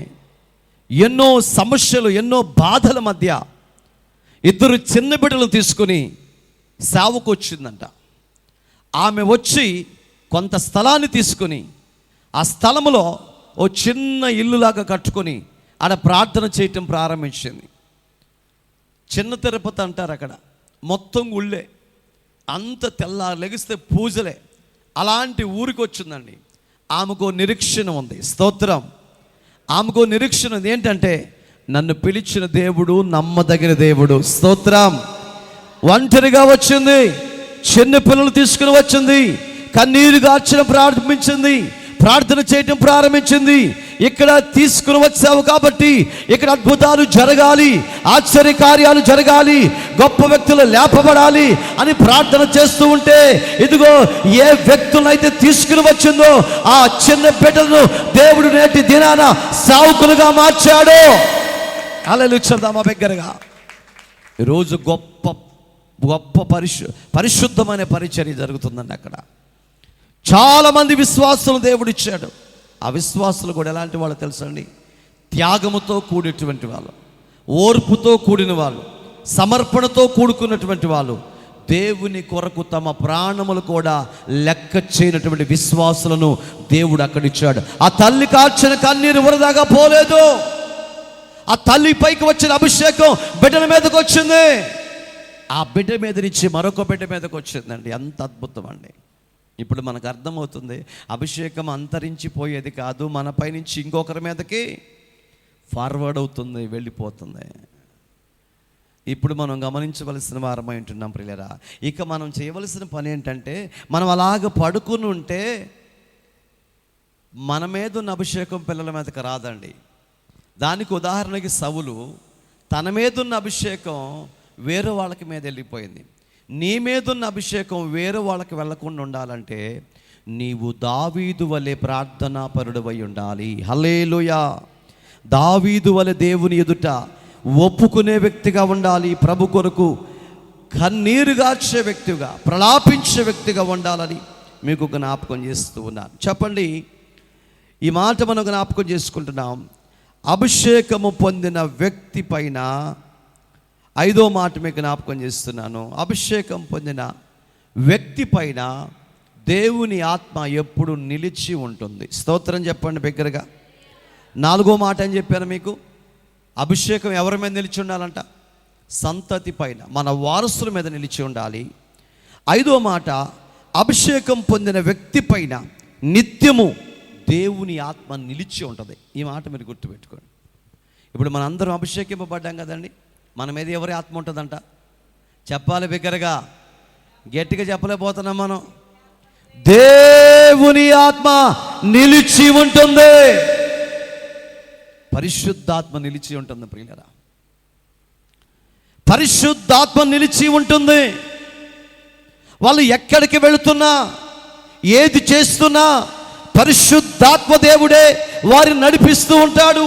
ఎన్నో సమస్యలు, ఎన్నో బాధల మధ్య ఇద్దరు చిన్న బిడ్డలు తీసుకుని సేవకు వచ్చిందంట. ఆమె వచ్చి కొంత స్థలాన్ని తీసుకుని ఆ స్థలంలో ఓ చిన్న ఇల్లులాగా కట్టుకొని ఆడ ప్రార్థన చేయటం ప్రారంభించింది. చిన్న తిరుపతి అంటారు అక్కడ, మొత్తం గుళ్ళే, అంత తెల్లారు లెగిస్తే పూజలే. అలాంటి ఊరికి వచ్చిందండి. ఆమెకు నిరీక్షణ ఉంది. స్తోత్రం. ఆమెకు నిరీక్షణ ఉంది. ఏంటంటే నన్ను పిలిచిన దేవుడు నమ్మదగిన దేవుడు. స్తోత్రం. ఒంటరిగా వచ్చింది, చిన్న పిల్లలు తీసుకుని వచ్చింది, కన్నీరు గార్చడం ప్రారంభించింది, ప్రార్థన చేయటం ప్రారంభించింది. ఇక్కడ తీసుకుని వచ్చావు కాబట్టి ఇక్కడ అద్భుతాలు జరగాలి, ఆశ్చర్య కార్యాలు జరగాలి, గొప్ప వ్యక్తులు లేపబడాలి అని ప్రార్థన చేస్తూ ఉంటే, ఇదిగో ఏ వ్యక్తులైతే తీసుకుని వచ్చిందో ఆ చిన్న బిడ్డలను దేవుడు నేటి దినాన సావుకులుగా మార్చాడు. హల్లెలూయా చెప్దామా బిగ్గరగా. ఈరోజు గొప్ప గొప్ప పరిశుద్ధమైన పరిచర్య జరుగుతుందండి. అక్కడ చాలామంది విశ్వాసులు దేవుడు ఇచ్చాడు. ఆ విశ్వాసులు కూడా ఎలాంటి వాళ్ళు తెలుసండి? త్యాగముతో కూడినటువంటి వాళ్ళు, ఓర్పుతో కూడిన వాళ్ళు, సమర్పణతో కూడుకున్నటువంటి వాళ్ళు, దేవుని కొరకు తమ ప్రాణములు కూడా లెక్క చేయనటువంటి విశ్వాసులను దేవుడు అక్కడిచ్చాడు. ఆ తల్లి కాల్చిన కన్నీరు వరదాగా పోలేదు. ఆ తల్లి పైకి వచ్చిన అభిషేకం బిడ్డల మీదకి వచ్చింది. ఆ బిడ్డ మీద నుంచి మరొక బిడ్డ మీదకి వచ్చిందండి. ఎంత అద్భుతం అండి. ఇప్పుడు మనకు అర్థమవుతుంది, అభిషేకం అంతరించిపోయేది కాదు, మన పైనుంచి ఇంకొకరి మీదకి ఫార్వర్డ్ అవుతుంది, వెళ్ళిపోతుంది. ఇప్పుడు మనం గమనించవలసిన వారమై ఉంటున్నాం ప్రియులారా. ఇక మనం చేయవలసిన పని ఏంటంటే, మనం అలాగ పడుకుని ఉంటే మన మీద ఉన్న అభిషేకం పిల్లల మీదకి రాదండి. దానికి ఉదాహరణకి సౌలు తన మీద ఉన్న అభిషేకం వేరే వాళ్ళకి మీద వెళ్ళిపోయింది. నీ మీదున్న అభిషేకం వేరే వాళ్ళకి వెళ్ళకుండా ఉండాలంటే నీవు దావీదు వలె ప్రార్థనా పరుడవై ఉండాలి. హల్లెలూయా. దావీదు వలె దేవుని ఎదుట ఒప్పుకునే వ్యక్తిగా ఉండాలి. ప్రభు కొరకు కన్నీరు గార్చే వ్యక్తిగా, ప్రలాపించే వ్యక్తిగా ఉండాలని మీకు జ్ఞాపకం చేస్తూ ఉన్నాను. చెప్పండి, ఈ మాట మనం జ్ఞాపకం చేసుకుంటున్నాం. అభిషేకము పొందిన వ్యక్తి పైన, ఐదో మాట మీకు జ్ఞాపకం చేస్తున్నాను, అభిషేకం పొందిన వ్యక్తి పైన దేవుని ఆత్మ ఎప్పుడు నిలిచి ఉంటుంది. స్తోత్రం చెప్పండి బిగ్గరగా. నాలుగో మాట అని చెప్పాను మీకు. అభిషేకం ఎవరి మీద నిలిచి ఉండాలంట? సంతతి పైన, మన వారసుల మీద నిలిచి ఉండాలి. ఐదో మాట, అభిషేకం పొందిన వ్యక్తి పైన నిత్యము దేవుని ఆత్మ నిలిచి ఉంటుంది. ఈ మాట మీరు గుర్తుపెట్టుకోండి. ఇప్పుడు మనందరం అభిషేకింపబడ్డాం కదండి. మన మీద ఎవరి ఆత్మ ఉంటుందంట? చెప్పాలి బిగ్గరగా, గట్టిగా చెప్పలేకపోతున్నాం మనం. దేవుని ఆత్మ నిలిచి ఉంటుంది. పరిశుద్ధాత్మ నిలిచి ఉంటుంది ప్రియులారా. పరిశుద్ధాత్మ నిలిచి ఉంటుంది. వాళ్ళు ఎక్కడికి వెళుతున్నా, ఏది చేస్తున్నా పరిశుద్ధాత్మ దేవుడే వారిని నడిపిస్తూ ఉంటాడు.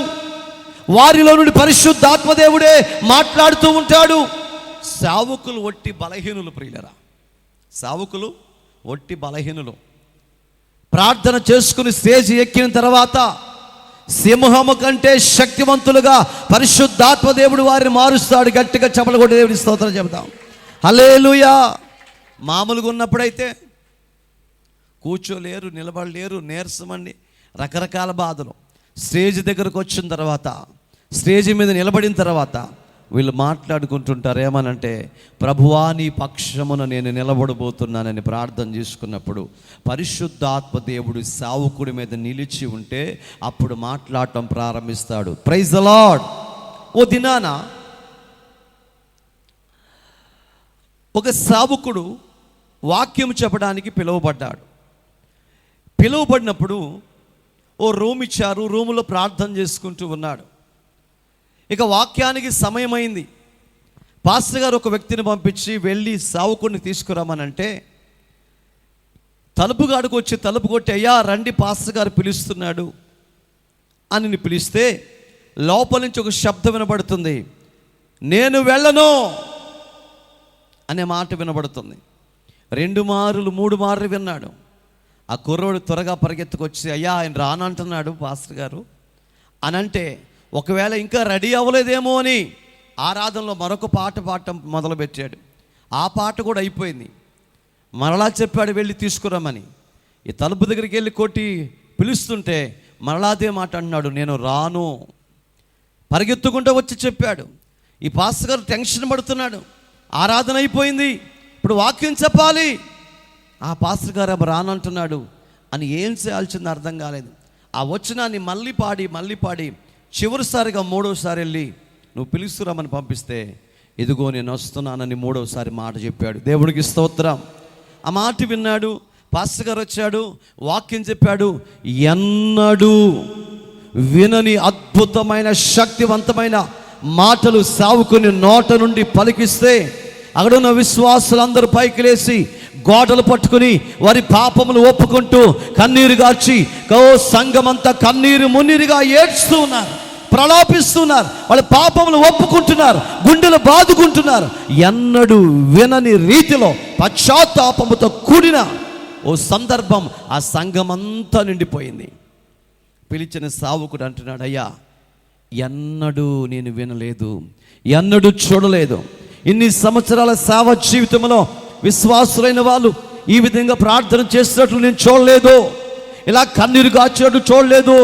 వారిలో నుండి పరిశుద్ధాత్మ దేవుడే మాట్లాడుతూ ఉంటాడు. సేవకులు ఒట్టి బలహీనులు ప్రియులరా. సేవకులు ఒట్టి బలహీనులు. ప్రార్థన చేసుకుని స్టేజ్ ఎక్కిన తర్వాత సింహము కంటే శక్తివంతులుగా పరిశుద్ధాత్మ దేవుడు వారిని మారుస్తాడు. గట్టిగా చప్పలు కొట్టి దేవుడి స్తోత్రం చెబుతాం. హల్లెలూయా. మామూలుగా ఉన్నప్పుడైతే కూర్చోలేరు, నిలబడలేరు, నీరసమండి, రకరకాల బాధలు. స్టేజ్ దగ్గరకు వచ్చిన తర్వాత, స్టేజ్ మీద నిలబడిన తర్వాత వీళ్ళు మాట్లాడుకుంటుంటారు. ఏమనంటే, ప్రభువా నీ పక్షమున నేను నిలబడబోతున్నానని ప్రార్థన చేసుకున్నప్పుడు పరిశుద్ధాత్మ దేవుడు సేవకుడి మీద నిలిచి ఉంటే అప్పుడు మాట్లాడటం ప్రారంభిస్తాడు. Praise the lord. ఓ దినాన ఒక సేవకుడు వాక్యం చెప్పడానికి పిలువబడ్డాడు. పిలువబడినప్పుడు ఓ రూమ్ ఇచ్చారు. రూములో ప్రార్థన చేసుకుంటూ ఉన్నాడు. ఇక వాక్యానికి సమయమైంది. పాస్టర్ గారు ఒక వ్యక్తిని పంపించి వెళ్ళి సేవకుడిని తీసుకురామనంటే, తలుపుగాడికి వచ్చి తలుపు కొట్టి, అయ్యా రండి పాస్టర్ గారు పిలుస్తున్నాడు అని పిలిస్తే లోపల నుంచి ఒక శబ్దం వినబడుతుంది. నేను వెళ్ళను అనే మాట వినబడుతుంది. 2 మార్లు 3 మార్లు విన్నాడు. ఆ కుర్రోడు త్వరగా పరిగెత్తుకొచ్చి, అయ్యా ఆయన రానంటున్నాడు పాస్టర్ గారు అని అంటే, ఒకవేళ ఇంకా రెడీ అవ్వలేదేమో అని ఆరాధనలో మరొక పాట పాడటం మొదలుపెట్టాడు. ఆ పాట కూడా అయిపోయింది. మరలా చెప్పాడు వెళ్ళి తీసుకురమ్మని. ఈ తలుపు దగ్గరికి వెళ్ళి కొట్టి పిలుస్తుంటే మరలా అదే మాట అన్నాడు, నేను రాను. పరిగెత్తుకుంటూ వచ్చి చెప్పాడు. ఈ పాస్టర్ గారు టెన్షన్ పడుతున్నాడు. ఆరాధన అయిపోయింది, ఇప్పుడు వాక్యం చెప్పాలి. ఆ పాస్టర్ గారు రానంటున్నాడు అని ఏం చేయాల్సిందో అర్థం కాలేదు. ఆ వచనాన్ని మళ్ళీ పాడి చివరిసారిగా 3వసారి వెళ్ళి నువ్వు పిలుస్తురామని పంపిస్తే, ఇదిగో నేను వస్తున్నానని 3వసారి మాట చెప్పాడు. దేవుడికి స్తోత్రం. ఆ మాట విన్నాడు. పాస్టర్ గారు వచ్చాడు, వాక్యం చెప్పాడు. ఎన్నడూ వినని అద్భుతమైన శక్తివంతమైన మాటలు సావుకుని నోట నుండి పలికిస్తే, అక్కడున్న విశ్వాసులందరూ పైకి లేచి గోడలు పట్టుకుని వారి పాపములు ఒప్పుకుంటూ కన్నీరు గార్చి సంఘమంతా కన్నీరు మున్నీరుగా ఏడ్స్తూ ఉన్నారు, ప్రలాపిస్తున్నారు. వాళ్ళ పాపములు ఒప్పుకుంటున్నారు, గుండెలు బాదుకుంటున్నారు. ఎన్నడూ వినని రీతిలో పశ్చాత్తాపముతో కూడిన ఓ సందర్భం ఆ సంఘమంతా నిండిపోయింది. పిలిచిన సావుకుడు అంటున్నాడు, అయ్యా ఎన్నడూ నేను వినలేదు, ఎన్నడూ చూడలేదు. ఇన్ని సంవత్సరాల సేవ జీవితంలో విశ్వాసులైన వాళ్ళు ఈ విధంగా ప్రార్థన చేసినట్లు నేను చూడలేదు, ఇలా కన్నీరు కాచినట్టు చూడలేదు,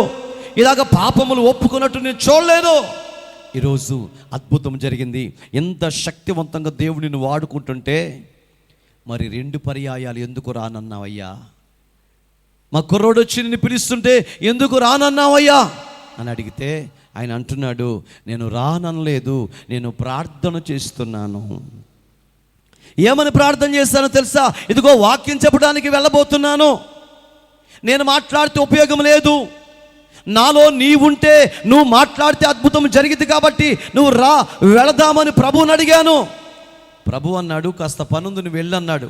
ఇలాగ పాపములు ఒప్పుకున్నట్టు నేను చూడలేదు. ఈరోజు అద్భుతం జరిగింది. ఎంత శక్తివంతంగా దేవుడిని వాడుకుంటుంటే, మరి 2 పర్యాయాలు ఎందుకు రానన్నావయ్యా? మా కుర్రోడు వచ్చి నిన్ను పిలుస్తుంటే ఎందుకు రానన్నావయ్యా అని అడిగితే ఆయన అంటున్నాడు, నేను రాననలేదు, నేను ప్రార్థన చేస్తున్నాను. ఏమని ప్రార్థన చేస్తానో తెలుసా? ఇదిగో వాక్యం చెప్పడానికి వెళ్ళబోతున్నాను, నేను మాట్లాడితే ఉపయోగం లేదు, నాలో నీవుంటే నువ్వు మాట్లాడితే అద్భుతం జరిగింది కాబట్టి నువ్వు రా, వెళదామని ప్రభువుని అడిగాను. ప్రభు అన్నాడు, కాస్త పనుంది నువ్వు వెళ్ళన్నాడు.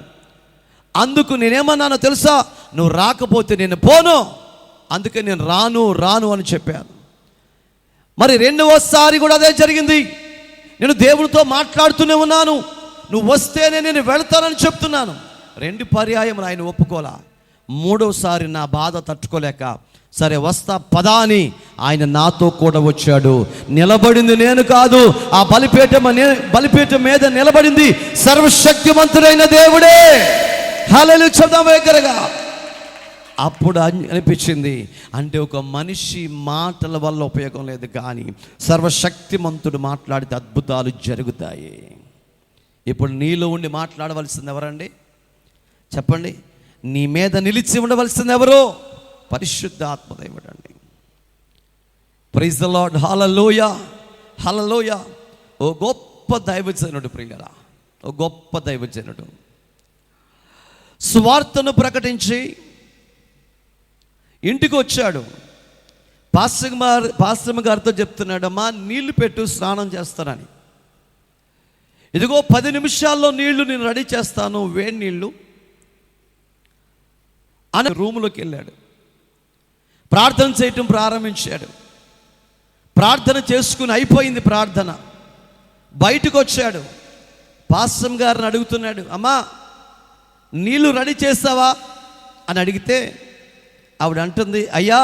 అందుకు నేనేమన్నానో తెలుసా? నువ్వు రాకపోతే నేను పోను, అందుకే నేను రాను అని చెప్పాను. మరి 2వసారి కూడా అదే జరిగింది. నేను దేవునితో మాట్లాడుతూనే ఉన్నాను, నువ్వు వస్తేనే నేను వెళ్తానని చెప్తున్నాను. 2 పర్యాయములు ఆయన ఒప్పుకోలా. 3వసారి నా బాధ తట్టుకోలేక, సరే వస్తా పదా అని ఆయన నాతో కూడా వచ్చాడు. నిలబడింది నేను కాదు, ఆ బలిపీఠం మీద నిలబడింది సర్వశక్తిమంతుడైన దేవుడే. హల్లెలూయా చెప్దాం దగ్గరగా. అప్పుడు అనిపించింది, అంటే ఒక మనిషి మాటల వల్ల ఉపయోగం లేదు, కానీ సర్వశక్తిమంతుడు మాట్లాడితే అద్భుతాలు జరుగుతాయి. ఇప్పుడు నీలో ఉండి మాట్లాడవలసింది ఎవరండి? చెప్పండి. నీ మీద నిలిచి ఉండవలసింది ఎవరు? పరిశుద్ధాత్మ దేవుడు అండి. Praise the lord. Hallelujah hallelujah. ఓ గొప్ప దైవజనుడు ప్రియులారా, ఓ గొప్ప దైవజనుడు సువార్తను ప్రకటించి ఇంటికి వచ్చాడు. పాస్టర్ గారితో చెప్తున్నాడు, అమ్మా నీళ్లు పెట్టు, స్నానం చేస్తానని. ఇదిగో 10 నిమిషాల్లో నీళ్లు నేను రెడీ చేస్తాను, వేడి నీళ్లు అని రూములోకి వెళ్ళాడు. ప్రార్థన చేయటం ప్రారంభించాడు. ప్రార్థన చేసుకుని అయిపోయింది ప్రార్థన. బయటకు వచ్చాడు. పాస్టర్ గారిని అడుగుతున్నాడు, అమ్మా నీళ్లు రెడీ చేస్తావా అని అడిగితే ఆవిడ అంటుంది, అయ్యా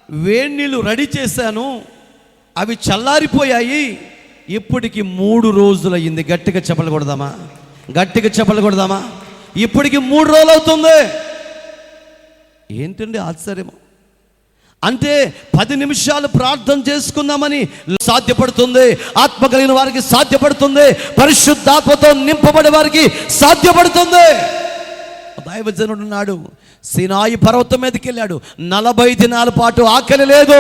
వేడి నీళ్ళు రెడీ చేశాను, అవి చల్లారిపోయాయి, ఇప్పటికి 3 రోజులు అయ్యింది. గట్టిగా చెప్పలు కొడదామా? ఇప్పటికి 3 రోజులు అవుతుంది. ఏంటండి ఆశ్చర్యము? అంటే 10 నిమిషాలు ప్రార్థన చేసుకుందామని సాధ్యపడుతుంది, ఆత్మ కలిగిన వారికి సాధ్యపడుతుంది, పరిశుద్ధాత్మతో నింపబడే వారికి సాధ్యపడుతుంది. దైవజనుడు ఉన్నాడు, సీనాయి పర్వతం మీదకి వెళ్ళాడు. 40 దినాల పాటు ఆకలి లేదు,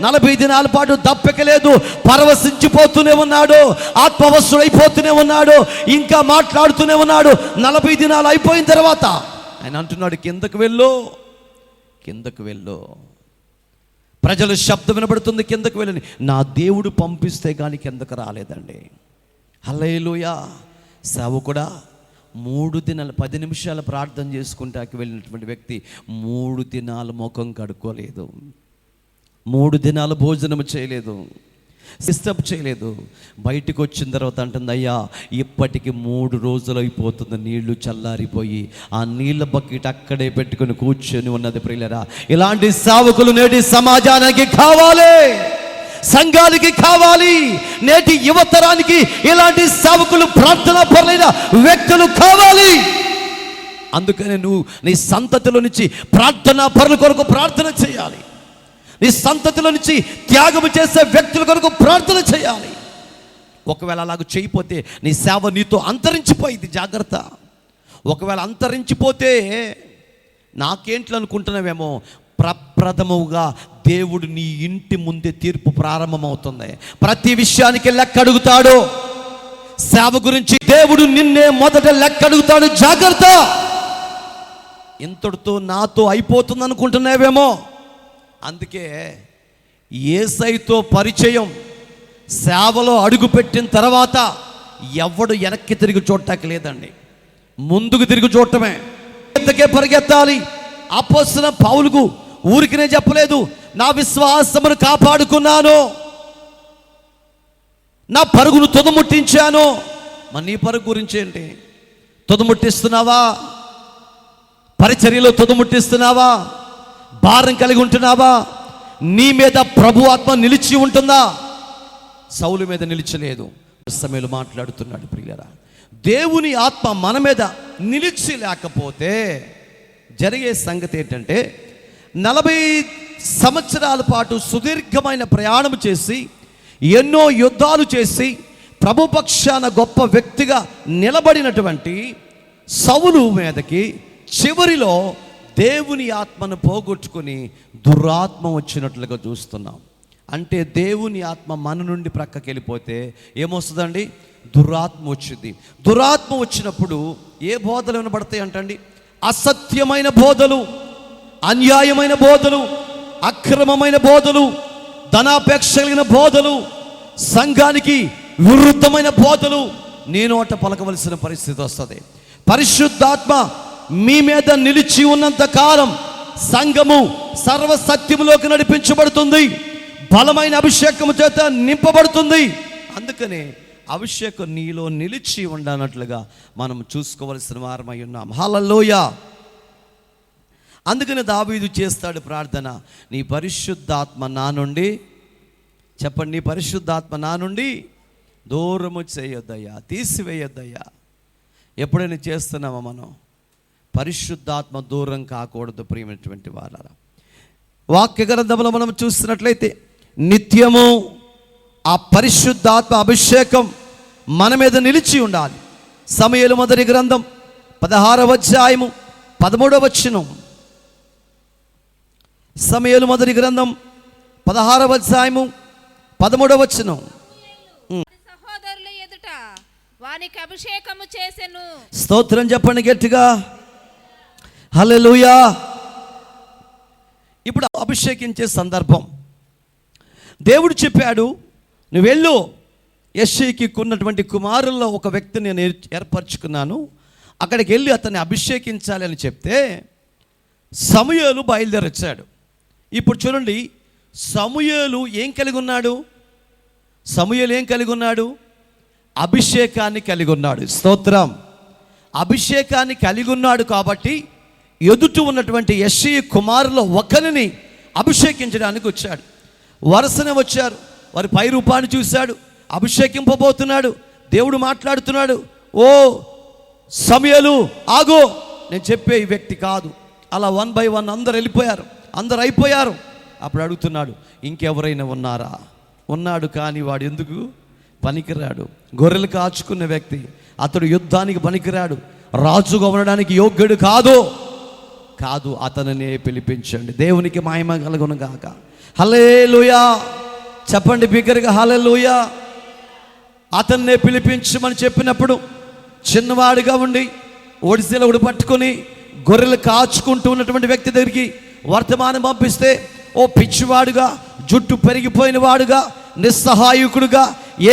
40 దినాల పాటు దప్పిక లేదు, పరవశించిపోతూనే ఉన్నాడు, ఆత్మవశుడైపోతూనే ఉన్నాడు, ఇంకా మాట్లాడుతూనే ఉన్నాడు. 40 దినాలు అయిపోయిన తర్వాత ఆయన అంటున్నాడు, కిందకు వెళ్ళు. ప్రజల శబ్దం వినబడుతుంది, కిందకు వెళ్ళని. నా దేవుడు పంపిస్తే కానీ కిందకు రాలేదండి. హల్లెలూయా. సేవకుడా 3 దినాలు 10 నిమిషాలు ప్రార్థన చేసుకుంటాకి వెళ్ళినటువంటి వ్యక్తి 3 దినాలు ముఖం కడుక్కోలేదు, 3 దినాలు భోజనం చేయలేదు, డిస్టర్బ్ చేయలేదు. బయటకు వచ్చిన తర్వాత అంటుంది, అయ్యా ఇప్పటికి 3 రోజులు అయిపోతుంది, నీళ్లు చల్లారిపోయి. ఆ నీళ్ళ బకెట్ అక్కడే పెట్టుకుని కూర్చొని ఉన్నది. ప్రియులరా, ఇలాంటి సేవకులు నేటి సమాజానికి కావాలి, సంఘానికి కావాలి. నేటి యువతరానికి ఇలాంటి సేవకులు, ప్రార్థనా పరులైన వ్యక్తులు కావాలి. అందుకనే నువ్వు నీ సంతతిలో నుంచి ప్రార్థనా పరుల కొరకు ప్రార్థన చేయాలి. నీ సంతతిలో నుంచి త్యాగం చేసే వ్యక్తుల కొరకు ప్రార్థన చేయాలి. ఒకవేళ అలాగ చేయకపోతే నీ సేవ నీతో అంతరించిపోయింది. జాగ్రత్త. ఒకవేళ అంతరించిపోతే నాకేంట్లు అనుకుంటున్నావేమో, ప్రప్రథముగా దేవుడు నీ ఇంటి ముందే తీర్పు ప్రారంభమవుతుంది. ప్రతి విషయానికి లెక్క అడుగుతాడు. సేవ గురించి దేవుడు నిన్నే మొదట లెక్క అడుగుతాడు. జాగ్రత్త. ఇంతటితో నాతో అయిపోతుంది అనుకుంటున్నావేమో. అందుకే యేసయ్యతో పరిచయం, సేవలో అడుగుపెట్టిన తర్వాత ఎవడు వెనక్కి తిరిగి చూడటానికి లేదండి, ముందుకు తిరిగి చూడటమే. ఎంతకే పరిగెత్తాలి. అపోస్తలుడైన పౌలుకు ఊరికినే చెప్పలేదు, నా విశ్వాసమును కాపాడుకున్నాను, నా పరుగును తుదముట్టించాను. మరి నీ పరుగు గురించి ఏంటి? తుదముట్టిస్తున్నావా? పరిచర్యలో తుదముట్టిస్తున్నావా? భారం కలిగి ఉంటున్నావా? నీ మీద ప్రభు ఆత్మ నిలిచి ఉంటుందా? సౌలు మీద నిలిచలేదు. సమయంలో మాట్లాడుతున్నాడు. ప్రియులారా, దేవుని ఆత్మ మన మీద నిలిచి లేకపోతే జరిగే సంగతి ఏంటంటే, 40 సంవత్సరాల పాటు సుదీర్ఘమైన ప్రయాణం చేసి, ఎన్నో యుద్ధాలు చేసి, ప్రభు పక్షాన గొప్ప వ్యక్తిగా నిలబడినటువంటి సౌలు మీదకి చివరిలో దేవుని ఆత్మను పోగొట్టుకొని దురాత్మ వచ్చినట్లుగా చూస్తున్నాం. అంటే దేవుని ఆత్మ మన నుండి ప్రక్కకి వెళ్ళిపోతే ఏమొస్తుందండి? దురాత్మ వచ్చింది. దురాత్మ వచ్చినప్పుడు ఏ బోధలు వినబడతాయి అంటండి? అసత్యమైన బోధలు, అన్యాయమైన బోధలు, అక్రమమైన బోధలు, ధనాపేక్ష కలిగిన బోధలు, సంఘానికి విరుద్ధమైన బోధలు నీ నోట పలకవలసిన పరిస్థితి వస్తుంది. పరిశుద్ధాత్మ మీ మీద నిలిచి ఉన్నంత కాలం సంఘము సర్వసత్యములోకి నడిపించబడుతుంది, బలమైన అభిషేకము చేత నింపబడుతుంది. అందుకనే అభిషేకం నీలో నిలిచి ఉండనట్లుగా మనం చూసుకోవలసిన వారమై ఉన్నాం. హల్లెలూయా. అందుకని దావీదు చేస్తాడు ప్రార్థన, నీ పరిశుద్ధాత్మ నా నుండి, చెప్పండి, నీ పరిశుద్ధాత్మ నా నుండి దూరము చేయొద్దయ్యా, తీసివేయొద్దయ్యా. ఎప్పుడైనా చేస్తున్నామా మనం? పరిశుద్ధాత్మ దూరం కాకూడదు. ప్రియమైనటువంటి వారారా, వాక్య గ్రంథంలో మనం చూస్తున్నట్లయితే నిత్యము ఆ పరిశుద్ధాత్మ అభిషేకం మన మీద నిలిచి ఉండాలి. సమూయేలు మొదటి గ్రంథం 16వ అధ్యాయము 13వ వచనం. సమూయేలు మొదటి గ్రంథం 16వ అధ్యాయము 13వ వచనం. సహోదరుల ఎదుట వానికి అభిషేకము చేసెను. స్తోత్రం చెప్పండి గట్టిగా. హల్లెలూయా. ఇప్పుడు అభిషేకించే సందర్భం దేవుడు చెప్పాడు, నువ్వు వెళ్ళు, యెష్షయికి ఉన్నటువంటి కుమారుల్లో ఒక వ్యక్తిని నేను ఏర్పరచుకున్నాను, అక్కడికి వెళ్ళి అతన్ని అభిషేకించాలి అని చెప్తే సమూయేలు బయలుదేరొచ్చాడు. ఇప్పుడు చూడండి, సమూయేలు ఏం కలిగి ఉన్నాడు? సమూయేలు ఏం కలిగి ఉన్నాడు? అభిషేకాన్ని కలిగి ఉన్నాడు. స్తోత్రం. అభిషేకాన్ని కలిగి ఉన్నాడు కాబట్టి ఎదుట ఉన్నటువంటి యెష్షయి కుమారులో ఒకరిని అభిషేకించడానికి వచ్చాడు. వరుసనే వచ్చారు. వారి పై రూపాన్ని చూశాడు, అభిషేకింపబోతున్నాడు. దేవుడు మాట్లాడుతున్నాడు, ఓ సమూయేలు ఆగో, నేను చెప్పే ఈ వ్యక్తి కాదు. అలా 1 by 1 అందరు వెళ్ళిపోయారు, అందరు అయిపోయారు. అప్పుడు అడుగుతున్నాడు, ఇంకెవరైనా ఉన్నారా? ఉన్నాడు, కానీ వాడు ఎందుకు పనికిరాడు? గొర్రెలు కాచుకున్న వ్యక్తి, అతడు యుద్ధానికి పనికిరాడు, రాజుగా ఉండడానికి యోగ్యుడు కాదు. అతనినే పిలిపించండి. దేవునికి మహిమ కలుగును గాక. హల్లెలూయా. చెప్పండి బిగ్గరగా, హల్లెలూయా. అతన్నే పిలిపించమని చెప్పినప్పుడు చిన్నవాడిగా ఉండి ఒడిసెలు ఉడి పట్టుకొని గొర్రెలు కాచుకుంటూ ఉన్నటువంటి వ్యక్తి దగ్గరికి వర్తమానం పంపిస్తే, ఓ పిచ్చివాడుగా, జుట్టు పెరిగిపోయిన వాడుగా, నిస్సహాయకుడుగా,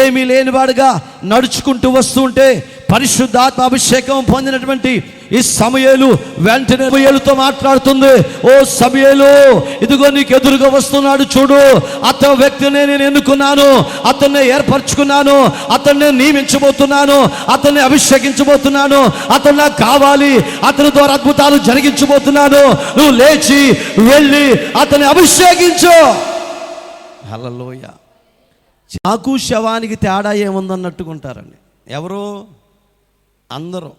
ఏమీ లేనివాడుగా నడుచుకుంటూ వస్తూ ఉంటే పరిశుద్ధాత్మ అభిషేకం పొందినటువంటి ఈ సమూయేలు వెంటనే సమూయేలుతో మాట్లాడుతుంది. ఓ సమూయేలు, ఇదిగో నీకు ఎదురుగా వస్తున్నాడు చూడు. అతని వ్యక్తిని నేను ఎన్నుకున్నాను, అతన్ని ఏర్పరచుకున్నాను, అతన్ని నియమించబోతున్నాను, అతన్ని అభిషేకించబోతున్నాను, అతను నాకు కావాలి, అతని ద్వారా అద్భుతాలు జరిగించబోతున్నాను. నువ్వు లేచి వెళ్ళి అతన్ని అభిషేకించు. హల్లెలూయా. చాకు శవానికి తేడా ఏముందన్నట్టుకుంటారండి ఎవరు? అందరూ.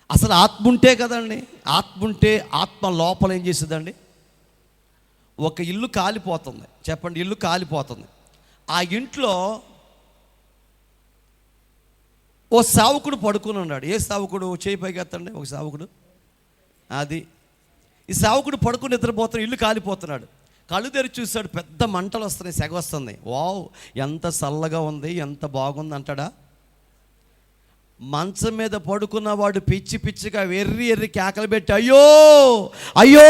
అసలు ఆత్మ ఉంటే కదండి, ఆత్మ ఉంటే ఆత్మ లోపల ఏం చేసేదండి? ఒక ఇల్లు కాలిపోతుంది, చెప్పండి, ఇల్లు కాలిపోతుంది. ఆ ఇంట్లో ఓ సేవకుడు పడుకుని ఉన్నాడు. ఏ సేవకుడు? చేయి పైకి ఎత్తండి. ఒక సేవకుడు. అది ఈ సేవకుడు పడుకుని నిద్రపోతున్నాడు, ఇల్లు కాలిపోతున్నాడు. కళ్ళు తెరిచి చూశాడు, పెద్ద మంటలు వస్తున్నాయి, సెగ వస్తుంది. వావ్, ఎంత చల్లగా ఉంది, ఎంత బాగుంది అంటాడా? మంచం మీద పడుకున్నవాడు పిచ్చి పిచ్చిగా ఎర్రి కేకలు పెట్టి అయ్యో అయ్యో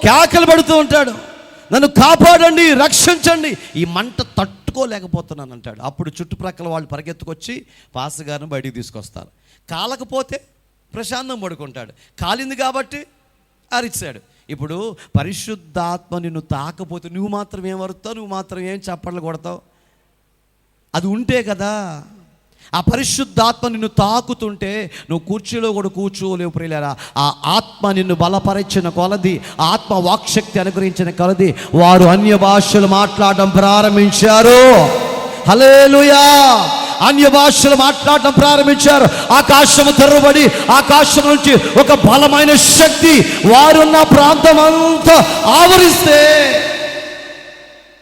కేకలు పెడుతూ ఉంటాడు. నన్ను కాపాడండి, రక్షించండి, ఈ మంట తట్టుకోలేకపోతున్నాను అంటాడు. అప్పుడు చుట్టుప్రక్కల వాళ్ళు పరిగెత్తుకొచ్చి పాస్టర్ గారిని బయటికి తీసుకొస్తారు. కాలకపోతే ప్రశాంతం పడుకుంటాడు, కాలింది కాబట్టి అరిచాడు. ఇప్పుడు పరిశుద్ధాత్మ నిన్ను తాకపోతే నువ్వు మాత్రం ఏం వరుతావు, నువ్వు మాత్రం ఏం చప్పట్లు కొడతావు? అది ఉంటే కదా. ఆ పరిశుద్ధాత్మ నిన్ను తాకుతుంటే నువ్వు కుర్చీలో కూడా కూర్చోలేవు ప్రియులారా. ఆ ఆత్మ నిన్ను బలపరిచిన కొలది, ఆత్మ వాక్శక్తి అనుగ్రహించిన కొలది వారు అన్య భాషలు మాట్లాడడం ప్రారంభించారు. హల్లెలూయా. అన్య భాషలు మాట్లాడడం ప్రారంభించారు. ఆకాశము తెరవబడి ఆకాశం నుంచి ఒక బలమైన శక్తి వారున్న ప్రాంతం అంతా ఆవరిస్తే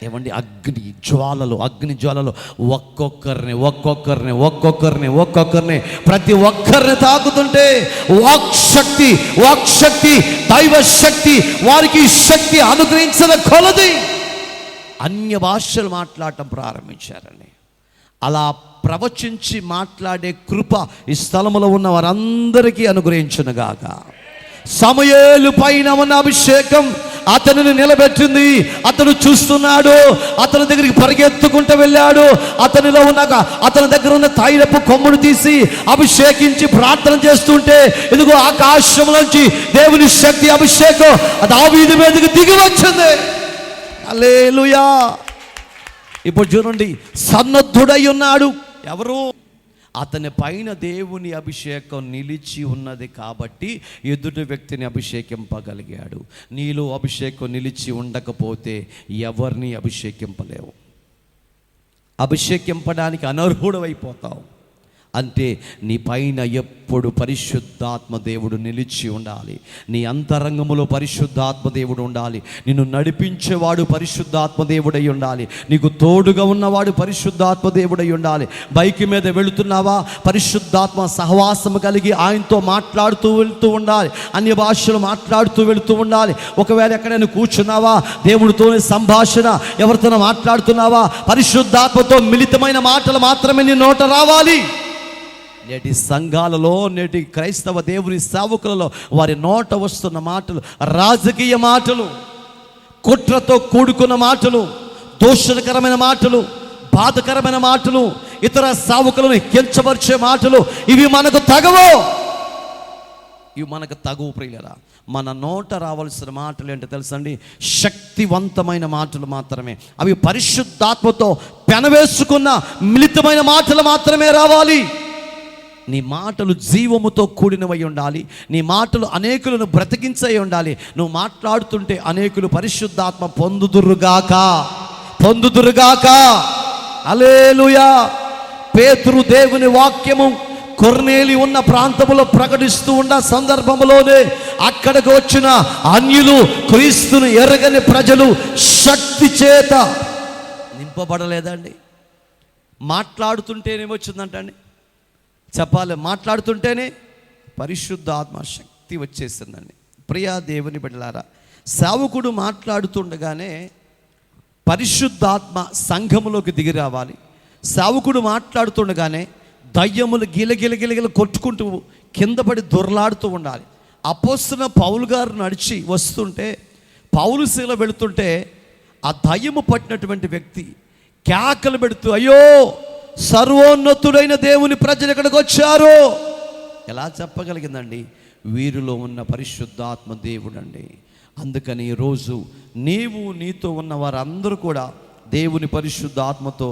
ఏమండి, అగ్ని జ్వాలలు ఒక్కొక్కరిని ప్రతి ఒక్కరిని తాకుతుంటే వాక్శక్తి దైవ శక్తి వారికి శక్తి అనుగ్రహించిన కొలది అన్య భాషలు మాట్లాడటం ప్రారంభించారండి. అలా ప్రవచించి మాట్లాడే కృప ఈ స్థలములో ఉన్న వారందరికీ అనుగ్రహించునుగాక. సమూయేలు పైన ఉన్న అభిషేకం అతనిని నిలబెట్టింది. అతను చూస్తున్నాడు, అతని దగ్గరికి పరిగెత్తుకుంటూ వెళ్ళాడు. అతనిలో ఉన్న అతని దగ్గర ఉన్న తైలపు కొమ్మును తీసి అభిషేకించి ప్రార్థన చేస్తుంటే ఇదిగో ఆకాశం నుంచి దేవుని శక్తి అభిషేకం దావీదు మీదకి దిగి వచ్చింది. హల్లెలూయా. ఇప్పుడు చూడండి, సన్నద్ధుడై ఉన్నాడు. ఎవరు? అతని పైన దేవుని అభిషేకం నిలిచి ఉన్నది కాబట్టి ఎదుటి వ్యక్తిని అభిషేకింపగలిగాడు. నీలో అభిషేకం నిలిచి ఉండకపోతే ఎవరిని అభిషేకింపలేవు. అభిషేకింపడానికి అనర్హుడైపోతావు. అంటే నీ పైన ఎప్పుడు పరిశుద్ధాత్మ దేవుడు నిలిచి ఉండాలి. నీ అంతరంగములో పరిశుద్ధాత్మ దేవుడు ఉండాలి. నిన్ను నడిపించేవాడు పరిశుద్ధాత్మ దేవుడై ఉండాలి. నీకు తోడుగా ఉన్నవాడు పరిశుద్ధాత్మ దేవుడై ఉండాలి. బైక్ మీద వెళుతున్నావా, పరిశుద్ధాత్మ సహవాసము కలిగి ఆయనతో మాట్లాడుతూ వెళుతూ ఉండాలి. అన్య భాషలు మాట్లాడుతూ వెళుతూ ఉండాలి. ఒకవేళ ఎక్కడైనా కూర్చున్నావా, దేవుడితోనే సంభాషణ, ఎవరితోనో మాట్లాడుతున్నావా, పరిశుద్ధాత్మతో మిళితమైన మాటలు మాత్రమే నీ నోట రావాలి. నేటి సంఘాలలో, నేటి క్రైస్తవ దేవుని సేవకులలో వారి నోట వస్తున్న మాటలు రాజకీయ మాటలు, కుట్రతో కూడుకున్న మాటలు, దోషకరమైన మాటలు, బాధకరమైన మాటలు, ఇతర సేవకులను కించపరిచే మాటలు, ఇవి మనకు తగవు ప్రియులారా. మన నోట రావాల్సిన మాటలు ఏంటో తెలుసండి? శక్తివంతమైన మాటలు మాత్రమే. అవి పరిశుద్ధాత్మతో పెనవేసుకున్న మిళితమైన మాటలు మాత్రమే రావాలి. నీ మాటలు జీవముతో కూడినవై ఉండాలి. నీ మాటలు అనేకులను బ్రతికించై ఉండాలి. నువ్వు మాట్లాడుతుంటే అనేకులు పరిశుద్ధాత్మ పొందుదురుగాక. హల్లెలూయా. పేతురు దేవుని వాక్యము కొర్నేలి ఉన్న ప్రాంతములో ప్రకటిస్తూ ఉన్న సందర్భంలోనే అక్కడికి వచ్చిన అన్యులు, క్రీస్తును ఎరగని ప్రజలు శక్తి చేత నింపబడలేదండి. మాట్లాడుతుంటేనేమొచ్చిందంటండి, చెప్పాలి, మాట్లాడుతుంటేనే పరిశుద్ధాత్మ శక్తి వచ్చేసిందండి. ప్రియా దేవుని బిడ్డలారా, సేవకుడు మాట్లాడుతుండగానే పరిశుద్ధాత్మ సంఘములోకి దిగి రావాలి. సేవకుడు మాట్లాడుతుండగానే దయ్యములు గిలగిల కొట్టుకుంటూ కింద పడి దొర్లాడుతూ ఉండాలి. అపోస్తలుడైన పౌలు గారు నడిచి వస్తుంటే, పౌలు శీల వెళుతుంటే ఆ దయ్యము పట్టినటువంటి వ్యక్తి కేకలు పెడుతూ, అయ్యో సర్వోన్నతుడైన దేవుని ప్రజలు ఇక్కడికి వచ్చారు, ఎలా చెప్పగలిగిందండి? వీరిలో ఉన్న పరిశుద్ధాత్మ దేవుడండి. అందుకని ఈరోజు నీవు నీతో ఉన్న వారందరూ కూడా దేవుని పరిశుద్ధాత్మతో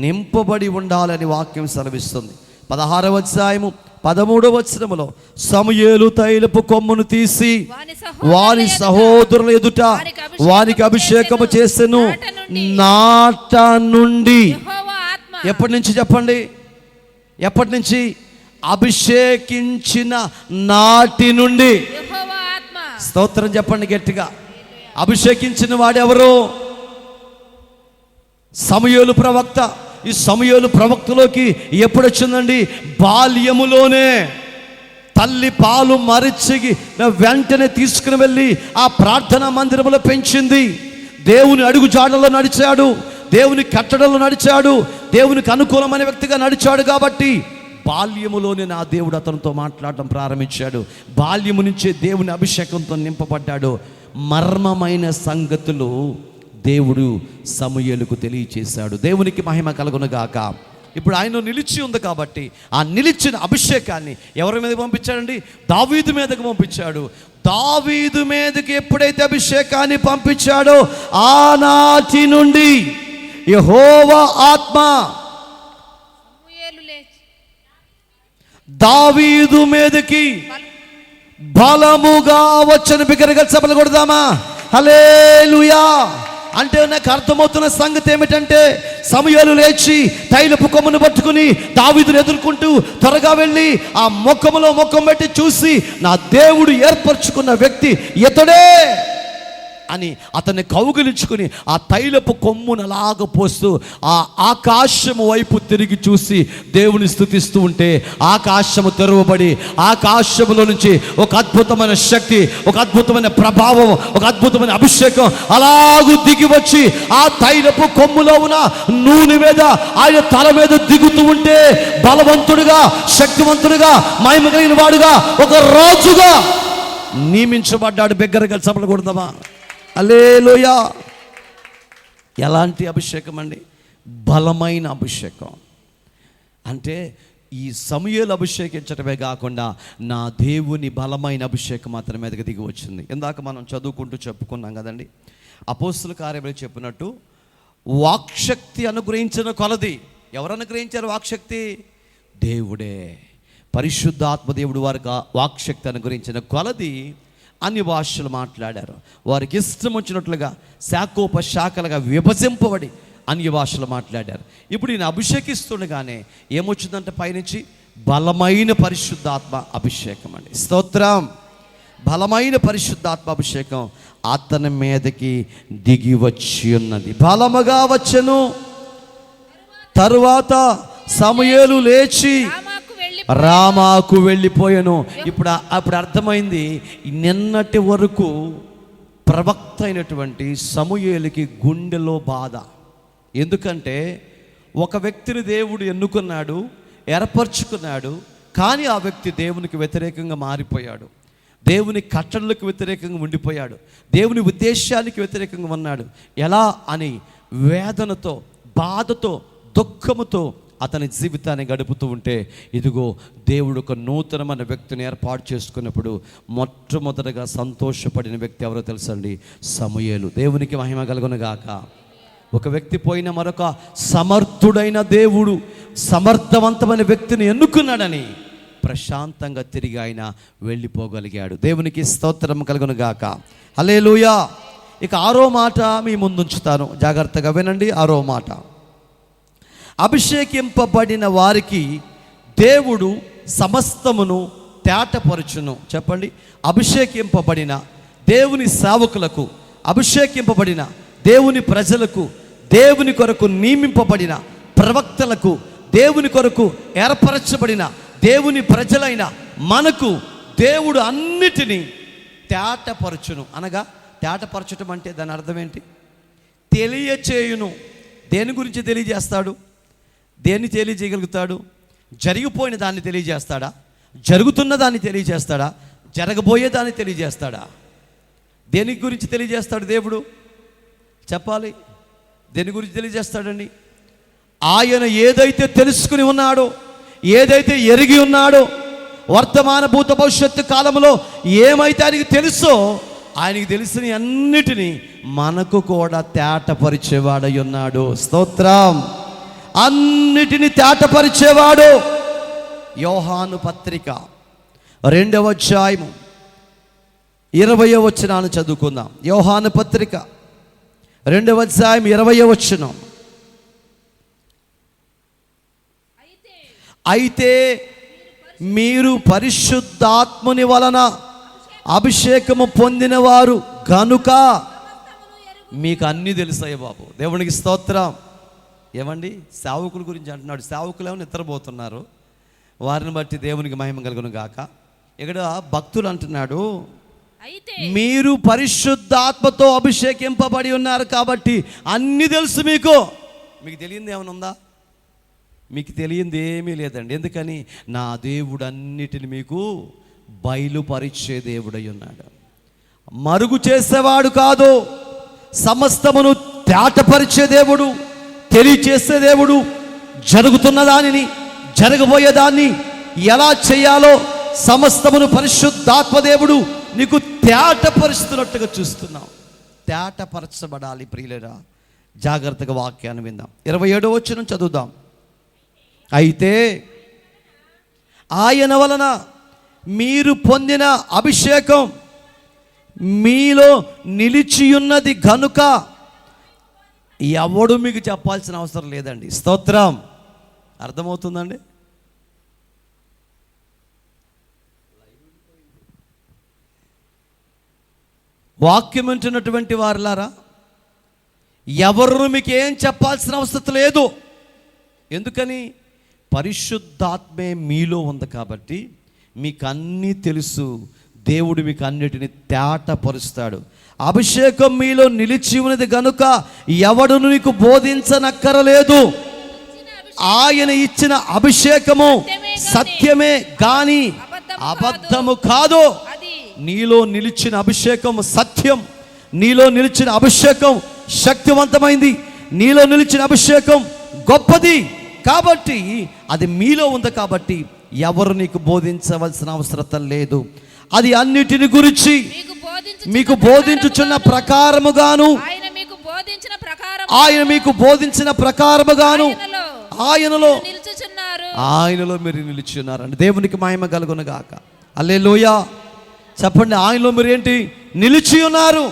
నింపబడి ఉండాలని వాక్యం సెలవిస్తుంది. 16వ అధ్యాయము 13వ వచనములో సమూయేలు తైలపు కొమ్మును తీసి వారి సహోదరుల ఎదుట వారికి అభిషేకము చేసెను. నాట నుండి. ఎప్పటి నుంచి చెప్పండి? ఎప్పటి నుంచి? అభిషేకించిన నాటి నుండి. స్తోత్రం చెప్పండి గట్టిగా. అభిషేకించిన వాడెవరు? సమూయేలు ప్రవక్త. ఈ సమూయేలు ప్రవక్తలోకి ఎప్పుడు వచ్చిందండి? బాల్యములోనే. తల్లి పాలు మరిచి వెంటనే తీసుకుని వెళ్ళి ఆ ప్రార్థనా మందిరంలో పెంచింది. దేవుని అడుగు జాడలో నడిచాడు, దేవుని కట్టడలో నడిచాడు, దేవునికి అనుకూలమైన వ్యక్తిగా నడిచాడు. కాబట్టి బాల్యములోనే నా దేవుడు అతనితో మాట్లాడటం ప్రారంభించాడు. బాల్యము నుంచే దేవుని అభిషేకంతో నింపబడ్డాడు. మర్మమైన సంగతులు దేవుడు సమూయేలుకు తెలియచేశాడు. దేవునికి మహిమ కలుగునుగాక. ఇప్పుడు ఆయన నిలిచి ఉంది కాబట్టి ఆ నిలిచిన అభిషేకాన్ని ఎవరి మీద పంపించాడండి? దావీదు మీదకి పంపించాడు. దావీదు మీదకి ఎప్పుడైతే అభిషేకాన్ని పంపించాడో ఆనాటి నుండి యెహోవా ఆత్మ దావీదు మీదకి బలముగా వచ్చని బిగ్గరగా చప్పట్లు కొడదామా? హల్లెలూయా. అంటే నాకు అర్థమవుతున్న సంగతి ఏమిటంటే, సమూయేలు లేచి తైలపు కొమ్మును పట్టుకుని దావీదును ఎదుర్కొంటూ త్వరగా వెళ్ళి ఆ ముఖములో ముఖం పెట్టి చూసి, నా దేవుడు ఏర్పరచుకున్న వ్యక్తి ఇతడే అని అతన్ని కౌగిలించుకుని ఆ తైలపు కొమ్మును అలాగ పోస్తూ ఆ ఆకాశము వైపు తిరిగి చూసి దేవుని స్తుతిస్తూ ఉంటే ఆకాశము తెరవబడి ఆకాశములో నుంచి ఒక అద్భుతమైన శక్తి, ఒక అద్భుతమైన ప్రభావం, ఒక అద్భుతమైన అభిషేకం అలాగూ దిగి వచ్చి ఆ తైలపు కొమ్ములో ఉన్న నూనె మీద ఆయన తల మీద దిగుతూ ఉంటే బలవంతుడుగా, శక్తివంతుడుగా, మహిమ కలిగిన వాడుగా, ఒక రాజుగా నియమించబడ్డాడు. బిగ్గరగా చప్పట్లు కొడదామా? హల్లెలూయా. ఎలాంటి అభిషేకం అండి? బలమైన అభిషేకం. అంటే ఈ సమూయేలు అభిషేకించటమే కాకుండా నా దేవుని బలమైన అభిషేకం అతని మీదకి దిగి వచ్చింది. ఇందాక మనం చదువుకుంటూ చెప్పుకున్నాం కదండి, అపోస్తుల కార్యములు చెప్పినట్టు వాక్శక్తి అనుగ్రహించిన కొలది. ఎవరు అనుగ్రహించారు వాక్శక్తి? దేవుడే. పరిశుద్ధాత్మ దేవుడు వారికి వాక్శక్తి అనుగ్రహించిన కొలది అన్ని భాషలు మాట్లాడారు. వారికి ఇష్టం వచ్చినట్లుగా శాఖోపశాఖలుగా విభజింపబడి అన్ని భాషలు మాట్లాడారు. ఇప్పుడు ఈయన అభిషేకిస్తుండగానే ఏమొచ్చిందంటే పైనుంచి బలమైన పరిశుద్ధాత్మ అభిషేకం అండి. స్తోత్రం. బలమైన పరిశుద్ధాత్మ అభిషేకం అతని మీదకి దిగి వచ్చి ఉన్నది. బలముగా వచ్చెను. తరువాత సమూయేలు లేచి రామాకు వెళ్ళిపోయాను. అప్పుడు అర్థమైంది, నిన్నటి వరకు ప్రవక్త అయినటువంటి సమూయేలుకి గుండెలో బాధ. ఎందుకంటే ఒక వ్యక్తిని దేవుడు ఎన్నుకున్నాడు, ఏర్పరచుకున్నాడు, కానీ ఆ వ్యక్తి దేవునికి వ్యతిరేకంగా మారిపోయాడు, దేవుని కట్టడలకు వ్యతిరేకంగా ఉండిపోయాడు, దేవుని ఉద్దేశానికి వ్యతిరేకంగా ఉన్నాడు. ఎలా అని వేదనతో, బాధతో, దుఃఖముతో అతని జీవితాన్ని గడుపుతూ ఉంటే, ఇదిగో దేవుడు ఒక నూతనమైన వ్యక్తిని ఏర్పాటు చేసుకున్నప్పుడు మొట్టమొదటగా సంతోషపడిన వ్యక్తి ఎవరో తెలుసండి? సమూయేలు. దేవునికి మహిమ కలుగునుగాక. ఒక వ్యక్తి పోయిన మరొక సమర్థుడైన దేవుడు సమర్థవంతమైన వ్యక్తిని ఎన్నుకున్నాడని ప్రశాంతంగా తిరిగి ఆయన వెళ్ళిపోగలిగాడు. దేవునికి స్తోత్రం కలుగునుగాక. హల్లెలూయా. ఇక 6వ మాట మీ ముందుంచుతాను, జాగ్రత్తగా వినండి. 6వ మాట, అభిషేకింపబడిన వారికి దేవుడు సమస్తమును తేటపరచును. చెప్పండి. అభిషేకింపబడిన దేవుని సేవకులకు, అభిషేకింపబడిన దేవుని ప్రజలకు, దేవుని కొరకు నియమింపబడిన ప్రవక్తలకు, దేవుని కొరకు ఏర్పరచబడిన దేవుని ప్రజలైన మనకు దేవుడు అన్నిటినీ తేటపరచును. అనగా తేటపరచటం అంటే దాని అర్థం ఏంటి? తెలియచేయును. దేని గురించి తెలియజేస్తాడు? దేన్ని తెలియజేయగలుగుతాడు? జరిగిపోయిన దాన్ని తెలియజేస్తాడా? జరుగుతున్న దాన్ని తెలియజేస్తాడా? జరగబోయే దాన్ని తెలియజేస్తాడా? దేని గురించి తెలియజేస్తాడు దేవుడు? చెప్పాలి. దేని గురించి తెలియజేస్తాడండి? ఆయన ఏదైతే తెలుసుకుని ఉన్నాడో, ఏదైతే ఎరిగి ఉన్నాడో, వర్తమాన భూత భవిష్యత్తు కాలంలో ఏమైతే ఆయనకి తెలుసో ఆయనకి తెలిసిన అన్నిటినీ మనకు కూడా తేటపరిచేవాడై ఉన్నాడు. స్తోత్రం. అన్నిటినీ తేటపరిచేవాడు. యోహాను పత్రిక 2వ అధ్యాయము 20వ వచనాన్ని చదువుకుందాం. యోహాను పత్రిక 2వ అధ్యాయం 20వ వచనం. అయితే మీరు పరిశుద్ధాత్ముని వలన అభిషేకము పొందినవారు గనుక మీకు అన్నీ తెలుసాయి బాబు. దేవునికి స్తోత్రం. ఏమండి, సేవకుల గురించి అంటున్నాడు. సేవకులు ఏమో నిద్రపోతున్నారు, వారిని బట్టి దేవునికి మహిమ కలుగును గాక. ఇక్కడ భక్తులు అంటున్నాడు, మీరు పరిశుద్ధాత్మతో అభిషేకింపబడి ఉన్నారు కాబట్టి అన్నీ తెలుసు మీకు. మీకు తెలియంది ఏమైనా ఉందా? మీకు తెలియంది ఏమీ లేదండి. ఎందుకని? నా దేవుడు అన్నిటిని మీకు బయలుపరిచే దేవుడై ఉన్నాడు. మరుగు చేసేవాడు కాదు, సమస్తమును తేటపరిచే దేవుడు, తెలియచేసే దేవుడు. జరుగుతున్న దానిని, జరగబోయేదాన్ని ఎలా చేయాలో సమస్తమును పరిశుద్ధాత్మ దేవుడు నీకు తేటపరుస్తున్నట్టుగా చూస్తున్నాం. తేటపరచబడాలి ప్రియులరా. జాగ్రత్తగా వాక్యాన్ని విందాం. 27వ వచనం చదువుదాం. అయితే ఆయన వలన మీరు పొందిన అభిషేకం మీలో నిలిచియున్నది గనుక ఎవడు మీకు చెప్పాల్సిన అవసరం లేదండి. స్తోత్రం. అర్థమవుతుందండి? వాక్యం వింటున్నటువంటి వారులారా, ఎవరు మీకు ఏం చెప్పాల్సిన అవసరం లేదు. ఎందుకని? పరిశుద్ధాత్మే మీలో ఉంది కాబట్టి మీకు అన్నీ తెలుసు. దేవుడు మీకు అన్నిటిని తేటపరుస్తాడు. అభిషేకం మీలో నిలిచి ఉన్నది గనుక ఎవడును నీకు బోధించనక్కరలేదు. ఆయన ఇచ్చిన అభిషేకము సత్యమే గాని అబద్ధము కాదు. నీలో నిలిచిన అభిషేకం సత్యం. నీలో నిలిచిన అభిషేకం శక్తివంతమైంది. నీలో నిలిచిన అభిషేకం గొప్పది. కాబట్టి అది మీలో ఉంది కాబట్టి ఎవరు నీకు బోధించవలసిన అవసరం లేదు. అది అన్నిటిని గురించి మీకు బోధించుచున్న ప్రకారముగాను ఆయన మీకు బోధించిన ప్రకారముగాను ఆయనలో మీరు నిలుచున్నారండి. దేవునికి మహిమ కలుగును గాక. హల్లెలూయా. చెప్పండి. ఆయనలో మీరు ఏంటి? నిలిచి ఉన్నారు.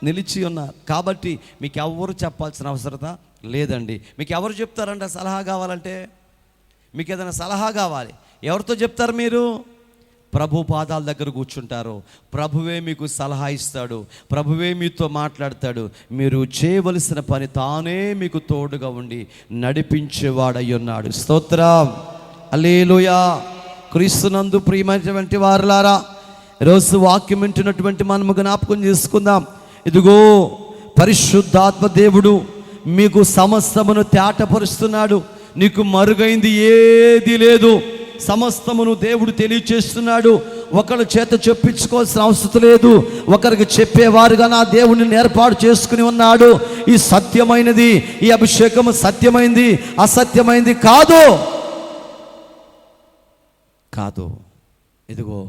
నిలిచి ఉన్నారు కాబట్టి మీకు ఎవరు చెప్పాల్సిన అవసరత లేదండి. మీకు ఎవరు చెప్తారంటే సలహా కావాలంటే? మీకు ఏదైనా సలహా కావాలి, ఎవరితో చెప్తారు మీరు? ప్రభు పాదాల దగ్గర కూర్చుంటారు. ప్రభువే మీకు సలహా ఇస్తాడు. ప్రభువే మీతో మాట్లాడతాడు. మీరు చేయవలసిన పని తానే మీకు తోడుగా ఉండి నడిపించేవాడై ఉన్నాడు. స్తోత్రం. హల్లెలూయా. క్రీస్తునందు ప్రియమైనటువంటి వారులారా, ఈరోజు వాక్యం వింటున్నటువంటి మనము జ్ఞాపకం చేసుకుందాం. ఇదిగో పరిశుద్ధాత్మ దేవుడు మీకు సమస్తమును తేటపరుస్తున్నాడు. నీకు మరుగైంది ఏది లేదు. సమస్తమును దేవుడు తెలియచేస్తున్నాడు. ఒకరి చేత చెప్పించుకోవాల్సిన అవసరం లేదు. ఒకరికి చెప్పేవారుగా నా దేవుడిని ఏర్పాటు చేసుకుని ఉన్నాడు. ఈ సత్యమైనది, ఈ అభిషేకము సత్యమైంది, అసత్యమైంది కాదు. ఇదిగో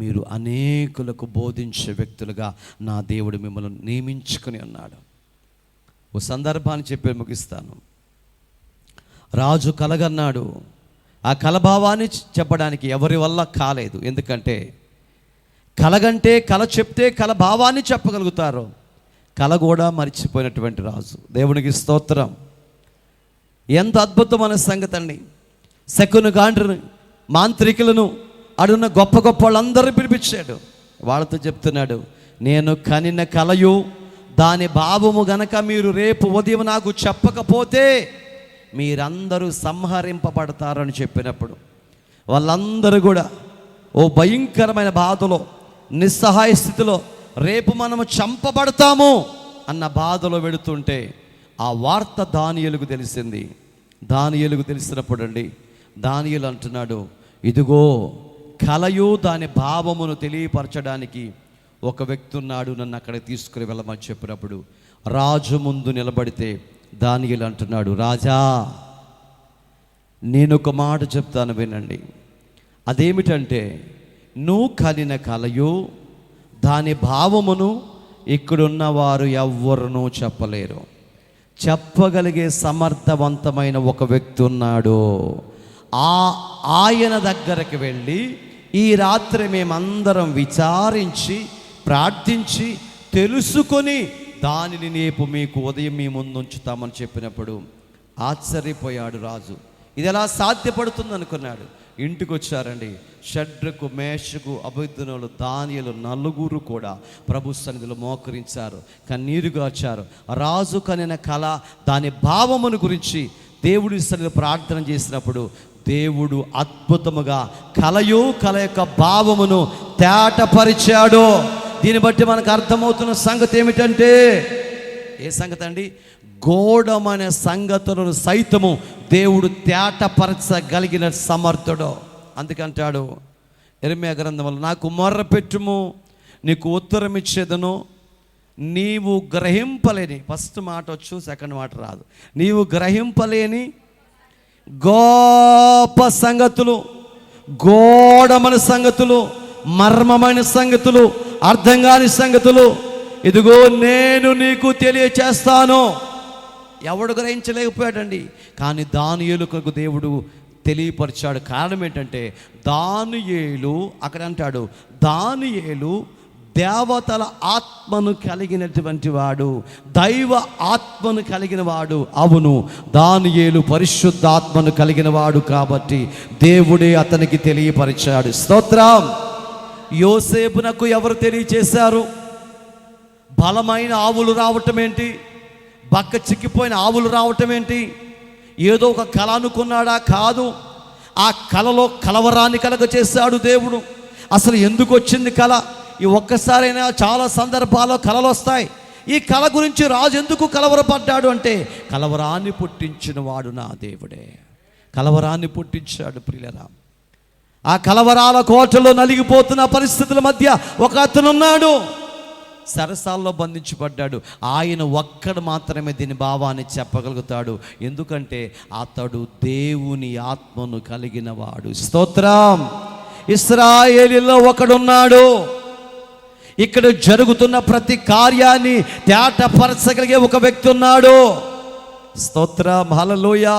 మీరు అనేకులకు బోధించే వ్యక్తులుగా నా దేవుడు మిమ్మల్ని నియమించుకుని ఉన్నాడు. ఓ సందర్భాన్ని చెప్పి ముగిస్తాను. రాజు కలగన్నాడు. ఆ కలభావాన్ని చెప్పడానికి ఎవరి వల్ల కాలేదు. ఎందుకంటే కలగంటే కల చెప్తే కలభావాన్ని చెప్పగలుగుతారు. కల కూడా మర్చిపోయినటువంటి రాజు. దేవునికి స్తోత్రం. ఎంత అద్భుతమైన సంగతి అండి. శకును గాండ్రుని, మాంత్రికులను, అడున్న గొప్ప గొప్ప వాళ్ళందరూ పిలిపించాడు. వాళ్ళతో చెప్తున్నాడు, నేను కనిన కలయు దాని భావము గనక మీరు రేపు ఉదయం నాకు చెప్పకపోతే మీరందరూ సంహరింపబడతారని చెప్పినప్పుడు వాళ్ళందరూ కూడా ఓ భయంకరమైన బాధలో, నిస్సహాయ స్థితిలో, రేపు మనము చంపబడతాము అన్న బాధలో వెళుతుంటే ఆ వార్త దానియేలుకు తెలిసింది. దానియేలుకు తెలిసినప్పుడు అండి, దానియేలు అంటున్నాడు, ఇదిగో కలయు దాని భావమును తెలియపరచడానికి ఒక వ్యక్తి ఉన్నాడు, నన్ను అక్కడికి తీసుకుని వెళ్ళమని చెప్పినప్పుడు రాజు ముందు నిలబడితే దానియేలు అంటున్నాడు, రాజా నేను ఒక మాట చెప్తాను వినండి. అదేమిటంటే, నువ్వు కనిన కలయు దాని భావమును ఇక్కడున్న వారు ఎవ్వరునూ చెప్పలేరు. చెప్పగలిగే సమర్థవంతమైన ఒక వ్యక్తి ఉన్నాడు. ఆయన దగ్గరికి వెళ్ళి ఈ రాత్రి మేమందరం విచారించి ప్రార్థించి తెలుసుకొని దానిని రేపు మీకు ఉదయం మీ ముందు ఉంచుతామని చెప్పినప్పుడు ఆశ్చర్యపోయాడు రాజు. ఇది ఎలా సాధ్యపడుతుంది అనుకున్నాడు. ఇంటికి వచ్చారండి. షడ్రకు, మేషకు, అబేద్నెగోలు, దానియేలు నలుగురు కూడా ప్రభు సన్నిధిలో మోకరించారు, కన్నీరు గార్చారు. రాజు కనిన కళ దాని భావమును గురించి దేవుడి సన్నిధిలో ప్రార్థన చేసినప్పుడు దేవుడు అద్భుతముగా కళ యొక్క భావమును తేటపరిచాడు. దీన్ని బట్టి మనకు అర్థమవుతున్న సంగతి ఏమిటంటే, ఏ సంగతి అండి? గోడమైన సంగతులను సైతము దేవుడు తేటపరచగలిగిన సమర్థుడు. అందుకంటాడు యెరెమీయా గ్రంథంలో, నాకు మొర్ర పెట్టుము నీకు ఉత్తరం ఇచ్చేదను, నీవు గ్రహింపలేని, ఫస్ట్ మాట వచ్చు, సెకండ్ మాట రాదు, నీవు గ్రహింపలేని గొప్ప సంగతులు, గోడమైన సంగతులు, మర్మమైన సంగతులు, అర్థం కాని సంగతులు ఇదిగో నేను నీకు తెలియచేస్తాను. ఎవడు గ్రహించలేకపోయాడండి. కానీ దానియేలుకు దేవుడు తెలియపరిచాడు. కారణం ఏంటంటే, దానియేలు అక్కడ అంటాడు, దానియేలు దేవతల ఆత్మను కలిగినటువంటి వాడు, దైవ ఆత్మను కలిగిన వాడు. అవును, దానియేలు పరిశుద్ధాత్మను కలిగిన వాడు కాబట్టి దేవుడే అతనికి తెలియపరిచాడు. స్తోత్రం. యోసేపునకు ఎవరు తెలియచేశారు? బలమైన ఆవులు రావటం ఏంటి? బక్క చిక్కిపోయిన ఆవులు రావటం ఏంటి? ఏదో ఒక కళ అనుకున్నాడా? కాదు. ఆ కళలో కలవరాన్ని కలగ చేశాడు దేవుడు. అసలు ఎందుకు వచ్చింది కళ? ఈ ఒక్కసారైనా, చాలా సందర్భాల్లో కళలు వస్తాయి. ఈ కళ గురించి రాజు ఎందుకు కలవరపడ్డాడు అంటే, కలవరాన్ని పుట్టించిన వాడు నా దేవుడే. కలవరాన్ని పుట్టించాడు. ప్రియులరా, ఆ కలవరాల కోటలో నలిగిపోతున్న పరిస్థితుల మధ్య ఒక అతనున్నాడు. సరసాల్లో బంధించబడ్డాడు. ఆయన ఒక్కడు మాత్రమే దీని భావాన్ని చెప్పగలుగుతాడు. ఎందుకంటే అతడు దేవుని ఆత్మను కలిగిన వాడు. స్తోత్రం. ఇశ్రాయేలీలో ఒకడున్నాడు. ఇక్కడ జరుగుతున్న ప్రతి కార్యాన్ని తేటపరచగలిగే ఒక వ్యక్తి ఉన్నాడు. స్తోత్రం. హల్లెలూయా.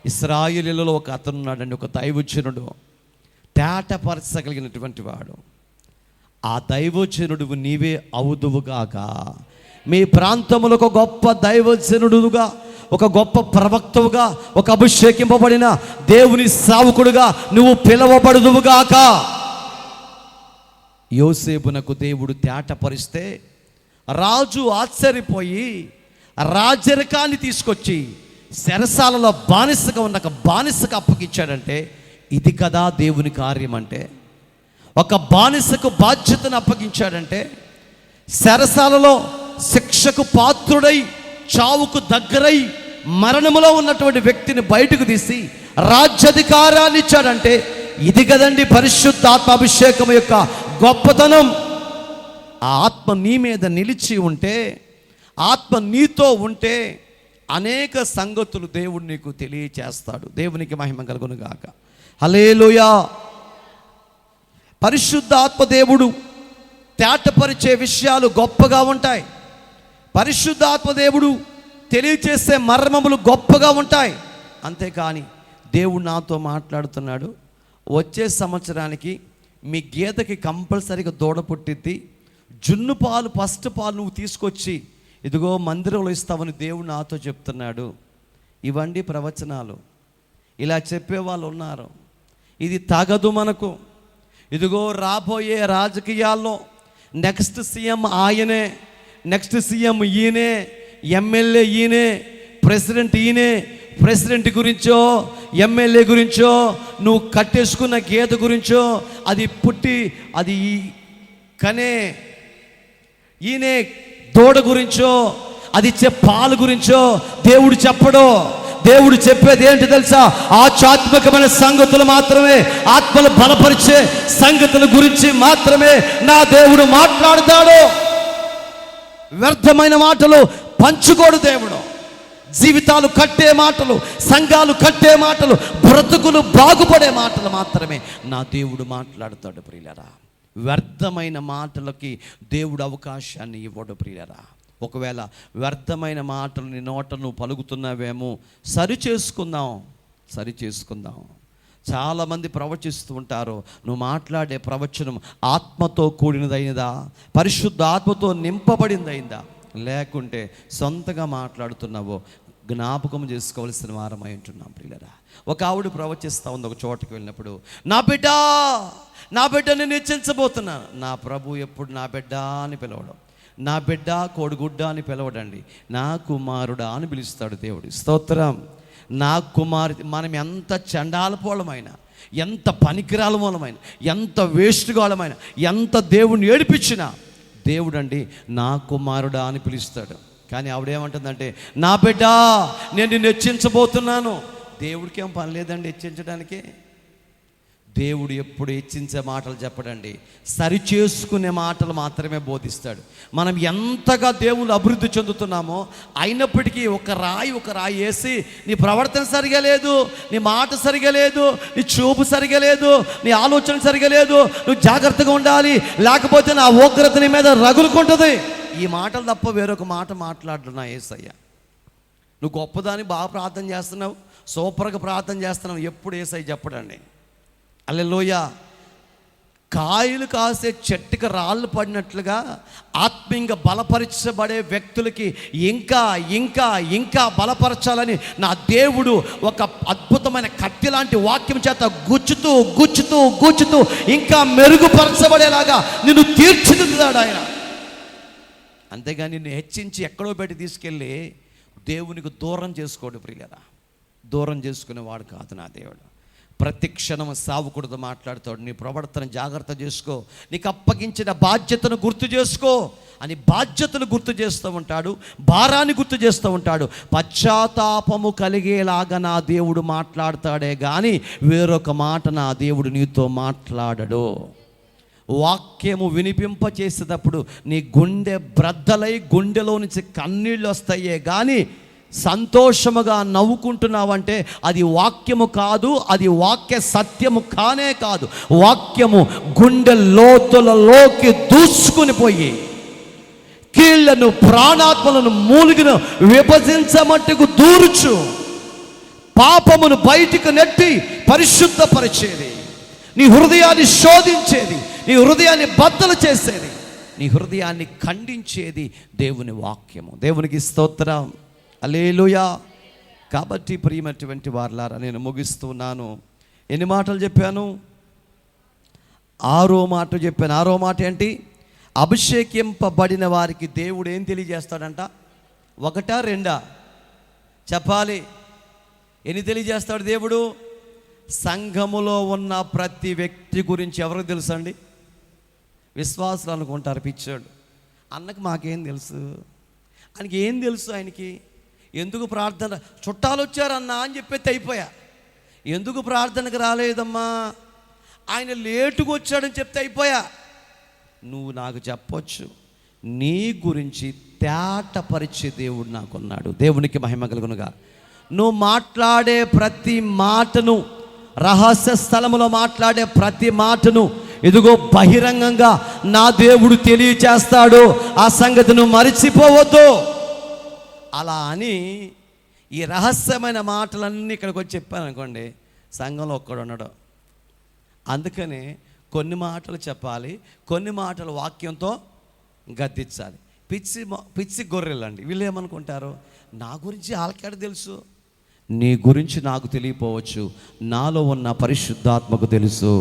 ఇశ్రాయేలీలో ఒక అతను ఉన్నాడండి, ఒక దైవజనుడు, తేటపరచగలిగినటువంటి వాడు. ఆ దైవజనుడు నీవే అవుదువుగాక. మీ ప్రాంతంలో ఒక గొప్ప దైవజనుడుగా, ఒక గొప్ప ప్రవక్తవుగా, ఒక అభిషేకింపబడిన దేవుని సేవకుడుగా నువ్వు పిలవబడుదువుగాక. యోసేపునకు దేవుడు తేటపరిస్తే రాజు ఆశ్చర్యపోయి రాజరికాన్ని తీసుకొచ్చి చెరసాలలో బానిసగా ఉన్న బానిసకు అప్పగించాడంటే, ఇది కదా దేవుని కార్యం అంటే. ఒక బానిసకు బాధ్యతను అప్పగించాడంటే, చెరసాలలో శిక్షకు పాత్రుడై చావుకు దగ్గరై మరణములో ఉన్నటువంటి వ్యక్తిని బయటకు తీసి రాజ్యాధికారాన్ని ఇచ్చాడంటే, ఇది కదండి పరిశుద్ధాత్మ అభిషేకం యొక్క గొప్పతనం. ఆ ఆత్మ నీ మీద నిలిచి ఉంటే, ఆత్మ నీతో ఉంటే అనేక సంగతులు దేవుడు నీకు తెలియచేస్తాడు. దేవునికి మహిమ కలుగును గాక. హల్లెలూయా. పరిశుద్ధాత్మ దేవుడు తేటపరిచే విషయాలు గొప్పగా ఉంటాయి. పరిశుద్ధాత్మ దేవుడు తెలియచేసే మర్మములు గొప్పగా ఉంటాయి. అంతేకాని దేవుడు నాతో మాట్లాడుతున్నాడు, వచ్చే సంవత్సరానికి మీ గేదెకి కంపల్సరీగా దూడ పుట్టిద్ది, జున్ను పాలు, ఫస్ట్ పాలు నువ్వు తీసుకొచ్చి ఇదిగో మందిరంలో ఇస్తావని దేవుడు నాతో చెప్తున్నాడు. ఇవండి ప్రవచనాలు. ఇలా చెప్పేవాళ్ళు ఉన్నారు. ఇది తగదు మనకు. ఇదిగో రాబోయే రాజకీయాల్లో నెక్స్ట్ సీఎం ఆయనే, నెక్స్ట్ సీఎం ఈయనే, ఎమ్మెల్యే ఈయనే, ప్రెసిడెంట్ ఈయనే. ప్రెసిడెంట్ గురించో ఎమ్మెల్యే గురించో, నువ్వు కట్టేసుకున్న గేదె గురించో, అది పుట్టి అది కనే ఈయనే దూడ గురించో, అది ఇచ్చే పాలు గురించో దేవుడు చెప్పడు. దేవుడు చెప్పేది ఏంటి తెలుసా? ఆధ్యాత్మికమైన సంగతులు మాత్రమే, ఆత్మను బలపరిచే సంగతుల గురించి మాత్రమే నా దేవుడు మాట్లాడతాడు. వ్యర్థమైన మాటలు పంచుకోడు దేవుడు. జీవితాలు కట్టే మాటలు, సంఘాలు కట్టే మాటలు, బ్రతుకులు బాగుపడే మాటలు మాత్రమే నా దేవుడు మాట్లాడతాడు ప్రియులరా. వ్యర్థమైన మాటలకి దేవుడు అవకాశాన్ని ఇవ్వడు ప్రియులరా. ఒకవేళ వ్యర్థమైన మాటలు నీ నోట నువ్వు పలుకుతున్నావేమో, సరి చేసుకుందాం. చాలామంది ప్రవచిస్తూ ఉంటారు, నువ్వు మాట్లాడే ప్రవచనం ఆత్మతో కూడినదైనదా, పరిశుద్ధ ఆత్మతో నింపబడిందైందా, లేకుంటే సొంతగా మాట్లాడుతున్నావో జ్ఞాపకం చేసుకోవాల్సిన వారమై ఉంటున్నాం ప్రియులరా. ఒక ఆవిడ ప్రవచిస్తూ ఉంది ఒక చోటకి వెళ్ళినప్పుడు, నా బిడ్డని హెచ్చించబోతున్నాను. నా ప్రభు ఎప్పుడు నా బిడ్డ అని పిలవడం, నా బిడ్డ కోడిగుడ్డ అని పిలవడండి, నా కుమారుడా అని పిలుస్తాడు దేవుడు. స్తోత్రం. నా కుమార్తె. మనం ఎంత చండాలపోళమైన, ఎంత పనికిరాల మూలమైన, ఎంత వేస్ట్గాళమైన, ఎంత దేవుణ్ణి ఏడిపించినా దేవుడు అండి నా కుమారుడా అని పిలుస్తాడు. కానీ ఆవిడేమంటుందంటే, నా బిడ్డ నేను నిన్ను హెచ్చించబోతున్నాను. దేవుడికి ఏం పని లేదండి హెచ్చించడానికి. దేవుడు ఎప్పుడు హెచ్చించే మాటలు చెప్పడండి, సరి చేసుకునే మాటలు మాత్రమే బోధిస్తాడు. మనం ఎంతగా దేవుళ్ళు అభివృద్ధి చెందుతున్నామో అయినప్పటికీ ఒక రాయి వేసి, నీ ప్రవర్తన సరిగా లేదు, నీ మాట సరిగా లేదు, నీ చూపు సరిగా లేదు, నీ ఆలోచన సరిగా లేదు, నువ్వు జాగ్రత్తగా ఉండాలి, లేకపోతే నా ఉగ్రత నీ మీద రగులుకుంటుంది. ఈ మాటలు తప్ప వేరొక మాట మాట్లాడరు నా యేసయ్య. నువ్వు గొప్పదాన్ని బాగా ప్రార్థన చేస్తున్నావు, సూపర్గా ప్రార్థన చేస్తున్నావు, ఎప్పుడు యేసయ్య చెప్పడండి. హల్లెలూయా. కాయలు కాసే చెట్టుకి రాళ్ళు పడినట్లుగా ఆత్మీయంగా బలపరచబడే వ్యక్తులకి ఇంకా ఇంకా ఇంకా బలపరచాలని నా దేవుడు ఒక అద్భుతమైన కత్తి లాంటి వాక్యం చేత గుచ్చుతూ గుచ్చుతూ గుచ్చుతూ ఇంకా మెరుగుపరచబడేలాగా నిన్ను తీర్చిదిద్దాడు ఆయన. అంతేగాని నిన్ను హెచ్చించి ఎక్కడో పెట్టి తీసుకెళ్ళి దేవునికి దూరం చేసుకోడు ప్రియులరా. దూరం చేసుకునేవాడు కాదు నా దేవుడు. ప్రతి క్షణం సావుకుడితో మాట్లాడుతాడు, నీ ప్రవర్తన జాగ్రత్త చేసుకో, నీకు అప్పగించిన బాధ్యతను గుర్తు చేసుకో అని బాధ్యతను గుర్తు చేస్తూ ఉంటాడు, భారాన్ని గుర్తు చేస్తూ ఉంటాడు. పశ్చాత్తాపము కలిగేలాగా నా దేవుడు మాట్లాడతాడే కానీ వేరొక మాట నా దేవుడు నీతో మాట్లాడడు. వాక్యము వినిపింప చేసేటప్పుడు నీ గుండె బ్రద్దలై గుండెలో నుంచి కన్నీళ్ళు వస్తాయే కానీ సంతోషముగా నవ్వుకుంటున్నావంటే అది వాక్యము కాదు, అది వాక్య సత్యము కానే కాదు. వాక్యము గుండె లోతులలోకి దూసుకుని పోయి కీళ్లను ప్రాణాత్మలను మూలిగిన విభజించమట్టుకు దూరుచు పాపమును బయటికి నెట్టి పరిశుద్ధపరిచేది, నీ హృదయాన్ని శోధించేది, నీ హృదయాన్ని బద్దలు చేసేది, నీ హృదయాన్ని ఖండించేది దేవుని వాక్యము. దేవునికి స్తోత్రం. హల్లెలూయా. కాబట్టి ప్రియమైనటువంటి వారలారా, నేను ముగిస్తున్నాను. ఎన్ని మాటలు చెప్పాను? 6వ మాట చెప్పాను. 6వ మాట ఏంటి? అభిషేకింపబడిన వారికి దేవుడు ఏం తెలియజేస్తాడంట? 1 2 చెప్పాలి. ఎన్ని తెలియజేస్తాడు దేవుడు? సంఘములో ఉన్న ప్రతి వ్యక్తి గురించి ఎవరికి తెలుసు అండి? విశ్వాసులు అనుకుంటారు పిచ్చోడు. అన్నకు మాకేం తెలుసు? ఆయనకి ఏం తెలుసు? ఆయనకి ఎందుకు ప్రార్థన? చుట్టాలు వచ్చారన్నా అని చెప్పేసి అయిపోయా. ఎందుకు ప్రార్థనకు రాలేదమ్మా? ఆయన లేటుగా వచ్చాడని చెప్తే అయిపోయా. నువ్వు నాకు చెప్పొచ్చు, నీ గురించి తేటపరిచే దేవుడు నాకున్నాడు. దేవునికి మహిమ కలుగునుగా. నువ్వు మాట్లాడే ప్రతి మాటను, రహస్య స్థలములో మాట్లాడే ప్రతి మాటను ఇదిగో బహిరంగంగా నా దేవుడు తెలియచేస్తాడు. ఆ సంగతి నువ్వు మరిచిపోవద్దు. అలా అని ఈ రహస్యమైన మాటలన్నీ ఇక్కడికి వచ్చి చెప్పాను అనుకోండి, సంఘంలో ఒక్కడు ఉన్నాడు. అందుకనే కొన్ని మాటలు చెప్పాలి, కొన్ని మాటలు వాక్యంతో గద్దించాలి. పిచ్చి గొర్రెలండి వీళ్ళు ఏమనుకుంటారు? నా గురించి వాళ్ళకెడ తెలుసు? నీ గురించి నాకు తెలియపోవచ్చు, నాలో ఉన్న పరిశుద్ధాత్మకు తెలుసు.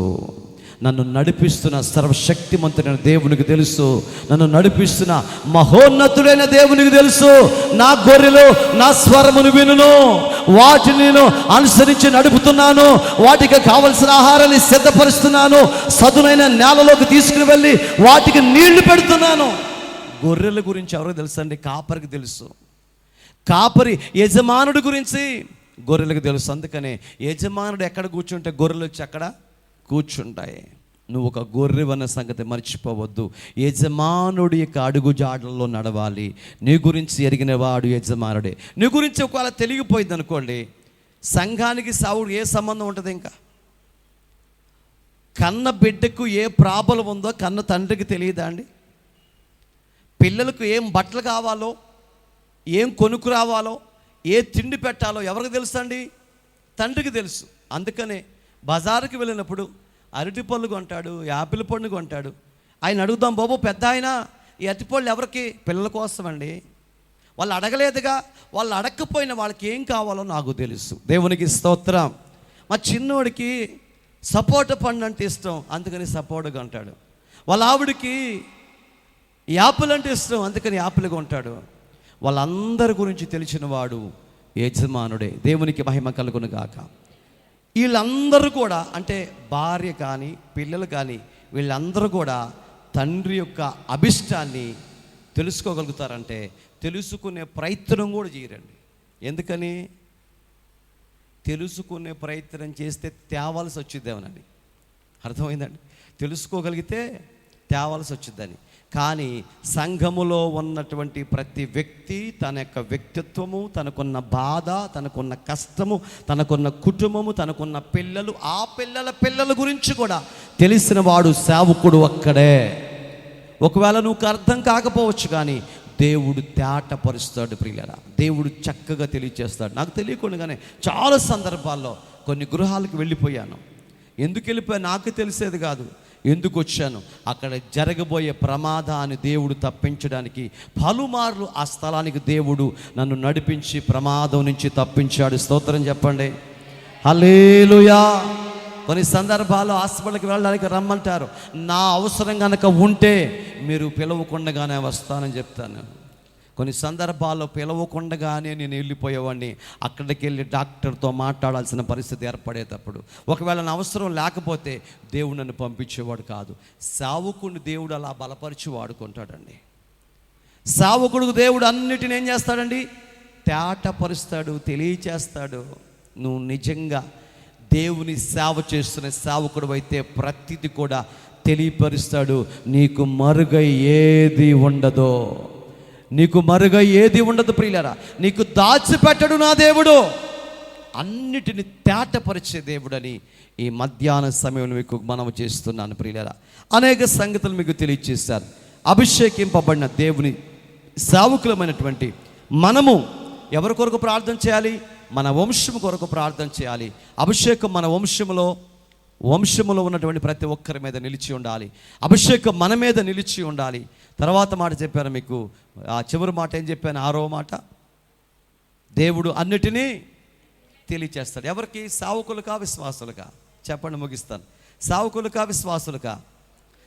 నన్ను నడిపిస్తున్న సర్వశక్తిమంతుడైన దేవునికి తెలుసు. నన్ను నడిపిస్తున్న మహోన్నతుడైన దేవునికి తెలుసు. నా గొర్రెలు నా స్వరమును వినును, వాటిని నేను అనుసరించి నడుపుతున్నాను, వాటికి కావలసిన ఆహారాన్ని సిద్ధపరుస్తున్నాను, సదునైన నేలలోకి తీసుకుని వెళ్ళి వాటికి నీళ్లు పెడుతున్నాను. గొర్రెల గురించి ఎవరికి తెలుసు అండి? కాపరికి తెలుసు. కాపరి యజమానుడి గురించి గొర్రెలకు తెలుసు. అందుకనే యజమానుడు ఎక్కడ కూర్చుంటే గొర్రెలు వచ్చి అక్కడ కూర్చుంటాయి. నువ్వు ఒక గొర్రెవన్న సంగతి మర్చిపోవద్దు. యజమానుడి యొక్క అడుగు జాడల్లో నడవాలి. నీ గురించి ఎరిగిన వాడు యజమానుడే. నీ గురించి ఒకవేళ తెలిగిపోయింది అనుకోండి, సంఘానికి సావుడు ఏ సంబంధం ఉంటుంది? ఇంకా కన్న బిడ్డకు ఏ ప్రాబ్లం ఉందో కన్న తండ్రికి తెలియదా అండి? పిల్లలకు ఏం బట్టలు కావాలో, ఏం కొనుక్కు రావాలో, ఏ తిండి పెట్టాలో ఎవరికి తెలుసు అండి? తండ్రికి తెలుసు. అందుకనే బజారుకి వెళ్ళినప్పుడు అరటి పళ్ళు కొంటాడు, యాపిల్ పండు కొంటాడు. ఆయన అడుగుదాం, బాబు పెద్ద ఆయన ఈ అరటిపళ్ళు ఎవరికి? పిల్లల కోసం అండి. వాళ్ళు అడగలేదుగా. వాళ్ళు అడగకపోయిన వాళ్ళకి ఏం కావాలో నాకు తెలుసు. దేవునికి స్తోత్రం. మా చిన్నోడికి సపోటా పండు అంటే ఇష్టం, అందుకని సపోటా కొంటాడు. వాళ్ళ ఆవిడికి యాపిల్ అంటే ఇష్టం, అందుకని యాపిల్ కొంటాడు. వాళ్ళందరి గురించి తెలిసిన వాడు యజమానుడే. దేవునికి మహిమ కలుగును గాక. వీళ్ళందరూ కూడా, అంటే భార్య కానీ పిల్లలు కానీ, వీళ్ళందరూ కూడా తండ్రి యొక్క అభిష్టాన్ని తెలుసుకోగలుగుతారంటే తెలుసుకునే ప్రయత్నం కూడా చేయరండి. ఎందుకని? తెలుసుకునే ప్రయత్నం చేస్తే తేవాల్సి వచ్చిద్దేమోనండి. అర్థమైందండి? తెలుసుకోగలిగితే తేవాల్సి వచ్చిద్దని. కానీ సంఘములో ఉన్నటువంటి ప్రతి వ్యక్తి తన యొక్క వ్యక్తిత్వము, తనకున్న బాధ, తనకున్న కష్టము, తనకున్న కుటుంబము, తనకున్న పిల్లలు, ఆ పిల్లల గురించి కూడా తెలిసిన వాడు సేవకుడు ఒక్కడే. ఒకవేళ నువ్వు అర్థం కాకపోవచ్చు, కానీ దేవుడు తేటపరుస్తాడు ప్రియులారా. దేవుడు చక్కగా తెలియచేస్తాడు. నాకు తెలియకుండానే చాలా సందర్భాల్లో కొన్ని గృహాలకు వెళ్ళిపోయాను. ఎందుకు వెళ్ళిపోయా నాకు తెలిసేది కాదు. ఎందుకు వచ్చాను? అక్కడ జరగబోయే ప్రమాదాన్ని దేవుడు తప్పించడానికి పలుమార్లు ఆ స్థలానికి దేవుడు నన్ను నడిపించి ప్రమాదం నుంచి తప్పించాడు. స్తోత్రం చెప్పండి. హల్లెలూయా. కొన్ని సందర్భాల్లో హాస్పిటల్కి వెళ్ళడానికి రమ్మంటారు. నా అవసరం కనుక ఉంటే మీరు పిలవకుండగానే వస్తానని చెప్తాను. కొన్ని సందర్భాల్లో పిలవకుండగానే నేను వెళ్ళిపోయేవాడిని. అక్కడికి వెళ్ళి డాక్టర్తో మాట్లాడాల్సిన పరిస్థితి ఏర్పడేటప్పుడు, ఒకవేళ నా అవసరం లేకపోతే దేవుడు నన్ను పంపించేవాడు కాదు. సేవకుడిని దేవుడు అలా బలపరిచి వాడుకుంటాడండి. సేవకుడికి దేవుడు అన్నిటిని ఏం చేస్తాడండి? తేటపరుస్తాడు, తెలియచేస్తాడు. నువ్వు నిజంగా దేవుని సేవ చేస్తున్న సేవకుడు అయితే ప్రతిది కూడా తెలియపరుస్తాడు. నీకు మరుగై ఏది ఉండదో, నీకు మరుగై ఏది ఉండదు ప్రియులారా. నీకు దాచిపెట్టడు నా దేవుడు. అన్నిటిని తేటపరిచే దేవుడని ఈ మధ్యాహ్న సమయంలో మీకు మనవి చేస్తున్నాను ప్రియులారా. అనేక సంగతులు మీకు తెలియచేశారు. అభిషేకింపబడిన దేవుని సేవకులమైనటువంటి మనము ఎవరి కొరకు ప్రార్థన చేయాలి? మన వంశము కొరకు ప్రార్థన చేయాలి. అభిషేకం మన వంశములో ఉన్నటువంటి ప్రతి ఒక్కరి మీద నిలిచి ఉండాలి. అభిషేకం మన మీద నిలిచి ఉండాలి. తర్వాత మాట చెప్పాను మీకు, ఆ చివరి మాట ఏం చెప్పాను? 6వ మాట, దేవుడు అన్నిటినీ తెలియచేస్తాడు. ఎవరికి? సేవకులుగా విశ్వాసులుగా? చెప్పండి, ముగిస్తాను. సేవకులుగా విశ్వాసులుగా?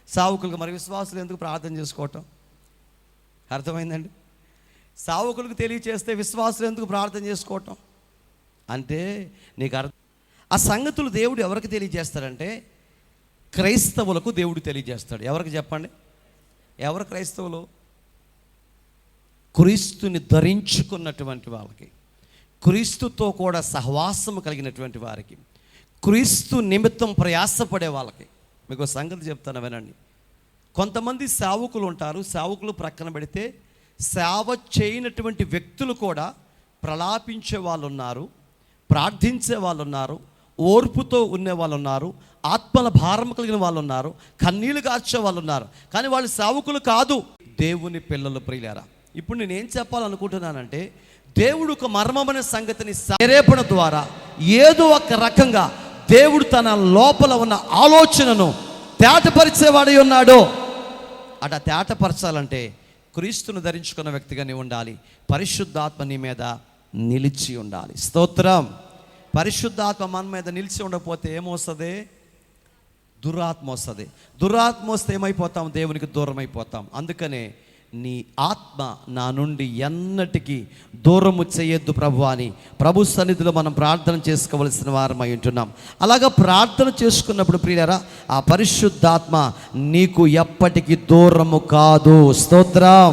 సేవకులుగా. మరి విశ్వాసులు ఎందుకు ప్రార్థన చేసుకోవటం? అర్థమైందండి? సేవకులకు తెలియచేస్తే విశ్వాసులు ఎందుకు ప్రార్థన చేసుకోవటం అంటే నీకు అర్థం. ఆ సంగతులు దేవుడు ఎవరికి తెలియజేస్తాడంటే క్రైస్తవులకు దేవుడు తెలియజేస్తాడు. ఎవరికి చెప్పండి? ఎవరు క్రైస్తవులు? క్రీస్తుని ధరించుకున్నటువంటి వాళ్ళకి, క్రీస్తుతో కూడా సహవాసము కలిగినటువంటి వారికి, క్రీస్తు నిమిత్తం ప్రయాసపడే వాళ్ళకి. మీకు సంగతి చెప్తాను, వినండి. కొంతమంది సేవకులు ఉంటారు. సేవకులు ప్రక్కన పెడితే సేవ చేయనటువంటి వ్యక్తులు కూడా ప్రలాపించే వాళ్ళు ఉన్నారు, ప్రార్థించే వాళ్ళు ఉన్నారు, ఓర్పుతో ఉండే వాళ్ళు ఉన్నారు, ఆత్మల భారం కలిగిన వాళ్ళు ఉన్నారు, కన్నీళ్లు కార్చే వాళ్ళు ఉన్నారు. కానీ వాళ్ళు సేవకులు కాదు, దేవుని పిల్లలు ప్రియులారా. ఇప్పుడు నేనేం చెప్పాలనుకుంటున్నానంటే, దేవుడు ఒక మర్మమైన సంగతిని ప్రేరేపణ ద్వారా ఏదో ఒక రకంగా దేవుడు తన లోపల ఉన్న ఆలోచనను తేటపరిచేవాడై ఉన్నాడు. అట తేటపరచాలంటే క్రీస్తును ధరించుకున్న వ్యక్తిగా నీవు ఉండాలి. పరిశుద్ధాత్మ నీ మీద నిలిచి ఉండాలి. స్తోత్రం. పరిశుద్ధాత్మ మన మీద నిలిచి ఉండకపోతే ఏమొస్తుంది? దురాత్మ వస్తుంది. దురాత్మ వస్తే ఏమైపోతాం? దేవునికి దూరం అయిపోతాం. అందుకనే నీ ఆత్మ నా నుండి ఎన్నటికీ దూరము చేయొద్దు ప్రభు అని ప్రభు సన్నిధిలో మనం ప్రార్థన చేసుకోవలసిన వారమై ఉంటున్నాం. అలాగా ప్రార్థన చేసుకున్నప్పుడు ప్రియులారా, ఆ పరిశుద్ధాత్మ నీకు ఎప్పటికీ దూరము కాదు. స్తోత్రం.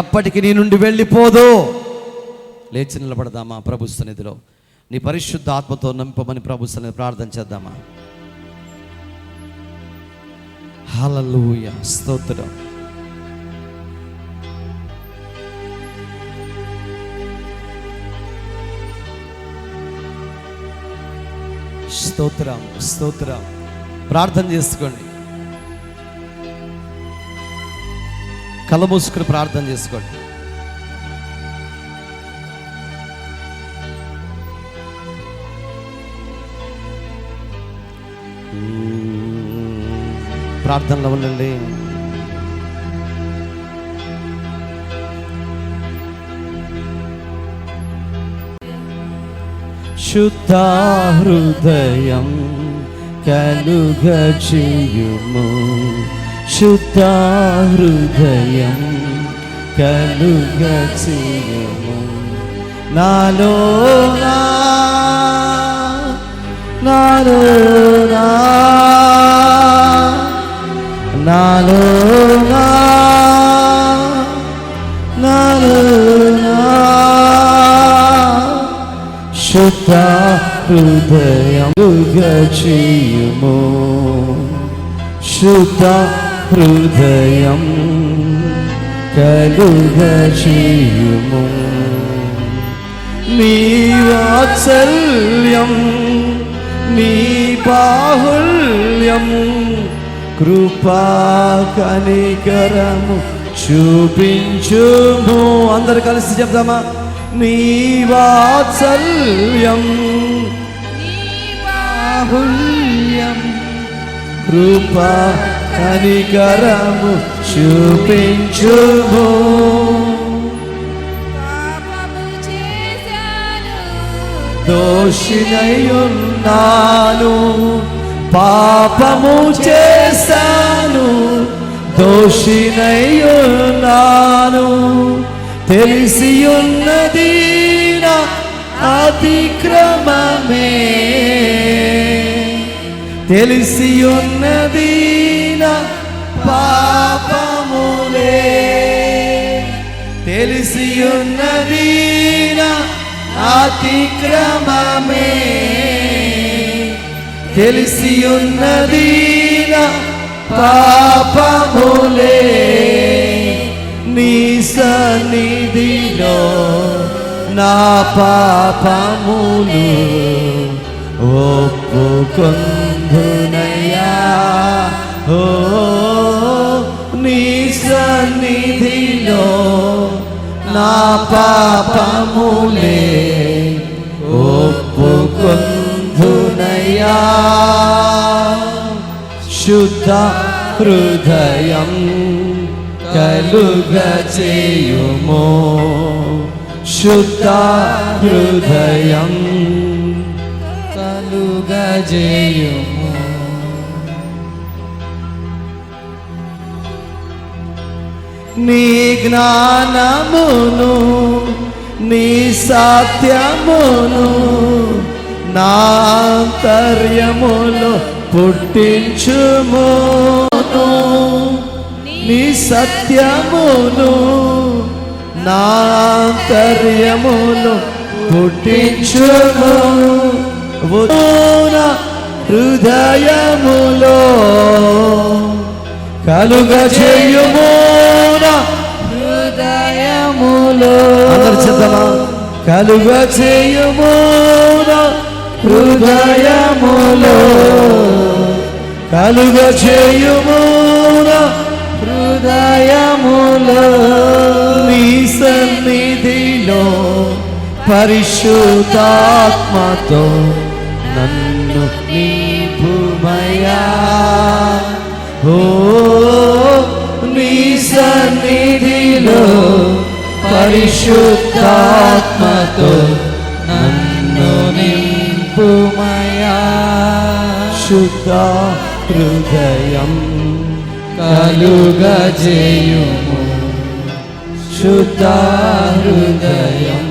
ఎప్పటికీ నీ నుండి వెళ్ళిపోదు. లేచి నిలబడదామా ప్రభు సన్నిధిలో? నీ పరిశుద్ధాత్మతో నింపమని ప్రభు సన్నిధిలో ప్రార్థన చేద్దామా? హల్లెలూయా, స్తోత్రం. స్తోత్రం, స్తోత్రం. ప్రార్థన చేసుకోండి, కళ్ళు మూసుకుని ప్రార్థన చేసుకోండి. ప్రార్థనలో ఉండండి. శుద్ధ హృదయం కలుగ చేయుము, శుద్ధ హృదయం కలుగ చేయుము. నాలో నాలో నాలో శుద్ధ హృదయం కలుగ చేయుము, శుద్ధ హృదయం కలుగ చేయుము. నీ వాత్సల్యం నీ బాహుల్యం కృపా కనికరము చూపించుము. అందరు కలిసి చెప్దామా? నీ వాత్సల్యం నీ బాహుల్యం కృపా కనికరము చూపించుము. పాపము చేశాను, దోషినయున్నాను, పాపము చేశాను, దోషినయున్నాను. తెలిసియున్నది నా అతిక్రమమే, తెలిసియున్నది నా పాపములే, తెలిసియున్నది నా అతిక్రమమే, తెలిసియున్నది నా పాపములే. నీ సన్నిధిలో నా పాపములు ఒప్పుకొందునయ్యా. ఓ నీ సన్నిధిలో నా పాపములే ఒప్పుకొందునయ్యా. శుద్ధ హృదయం కలుగ చేయుము, శుద్ధ హృదయం కలుగ చేయుము. నీ జ్ఞానమును నీ సత్యమును నా అంతర్యములో పుట్టించుము. నీ సత్యమును నా అంతర్యములో పుట్టించుము. నా హృదయములో కలుగ చేయుము, నా హృదయములో. అందరు చెప్తామా? కలుగ చేయుము నా హృదయములో, కలుగ చేయుము నా హృదయములో. నీ సన్నిధిలో పరిశుద్ధాత్మతో నన్ను నింపుమయ్యా. ఓ నీ సన్నిధిలో పరిశుద్ధాత్మతో నన్ను నింపుమయ్యా. శుద్ధ హృదయం కలుగ చేయుము, శుద్ధ హృదయం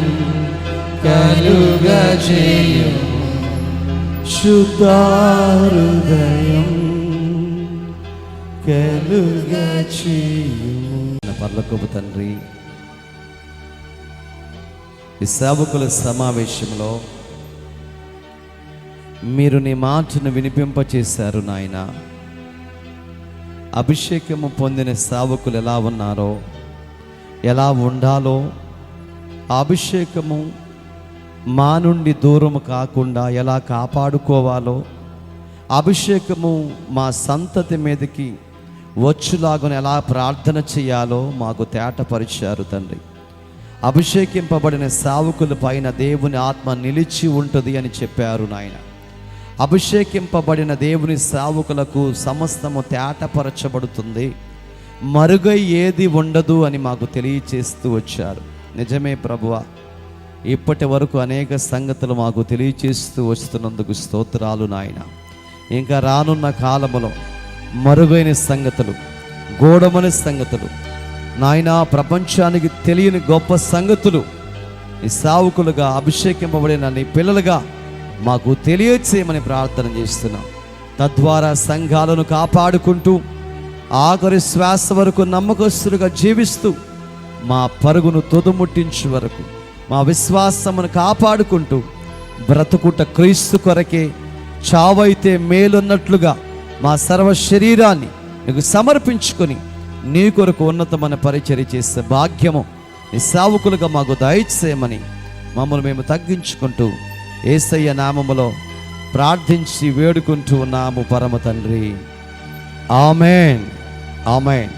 కలుగ చేయుము, శుద్ధ హృదయం కలుగ చేయుము. పరలోకపు తండ్రి, ఈ సేవకుల సమావేశంలో మీరు నీ మాటను వినిపింపచేశారు నాయన. అభిషేకము పొందిన సేవకులు ఎలా ఉన్నారో, ఎలా ఉండాలో, ఆ అభిషేకము మా నుండి దూరం కాకుండా ఎలా కాపాడుకోవాలో, అభిషేకము మా సంతతి మీదకి వచ్చులాగున ఎలా ప్రార్థన చేయాలో మాకు తేటపరిచారు తండ్రి. అభిషేకింపబడిన సేవకుల పైన దేవుని ఆత్మ నిలిచి ఉంటుంది అని చెప్పారు నాయన. అభిషేకింపబడిన దేవుని సేవకులకు సమస్తము తేటపరచబడుతుంది, మరుగై ఏది ఉండదు అని మాకు తెలియచేస్తూ వచ్చారు. నిజమే ప్రభువా, ఇప్పటి వరకు అనేక సంగతులు మాకు తెలియచేస్తూ వస్తున్నందుకు స్తోత్రాలు నాయన. ఇంకా రానున్న కాలములో మరుగైన సంగతులు, గూఢమైన సంగతులు నాయన, ప్రపంచానికి తెలియని గొప్ప సంగతులు ఈ సేవకులుగా అభిషేకింపబడిన నీ పిల్లలుగా మాకు తెలియచేయమని ప్రార్థన చేస్తున్నాం. తద్వారా సంఘాలను కాపాడుకుంటూ ఆఖరి శ్వాస వరకు నమ్మకస్తులుగా జీవిస్తూ మా పరుగును తుదముట్టించు వరకు మా విశ్వాసమును కాపాడుకుంటూ బ్రతుకుట క్రీస్తు కొరకే, చావైతే మేలున్నట్లుగా మా సర్వ శరీరాన్ని నీకు సమర్పించుకొని నీ కొరకు ఉన్నతమైన పరిచర్య చేసే భాగ్యము నీ సేవకులుగా మాకు దయచేయమని మమ్మల్ని మేము తగ్గించుకుంటూ యేసయ్య నామములో ప్రార్థించి వేడుకుంటూ ఉన్నాము పరమ తండ్రి. ఆమేన్, ఆమేన్.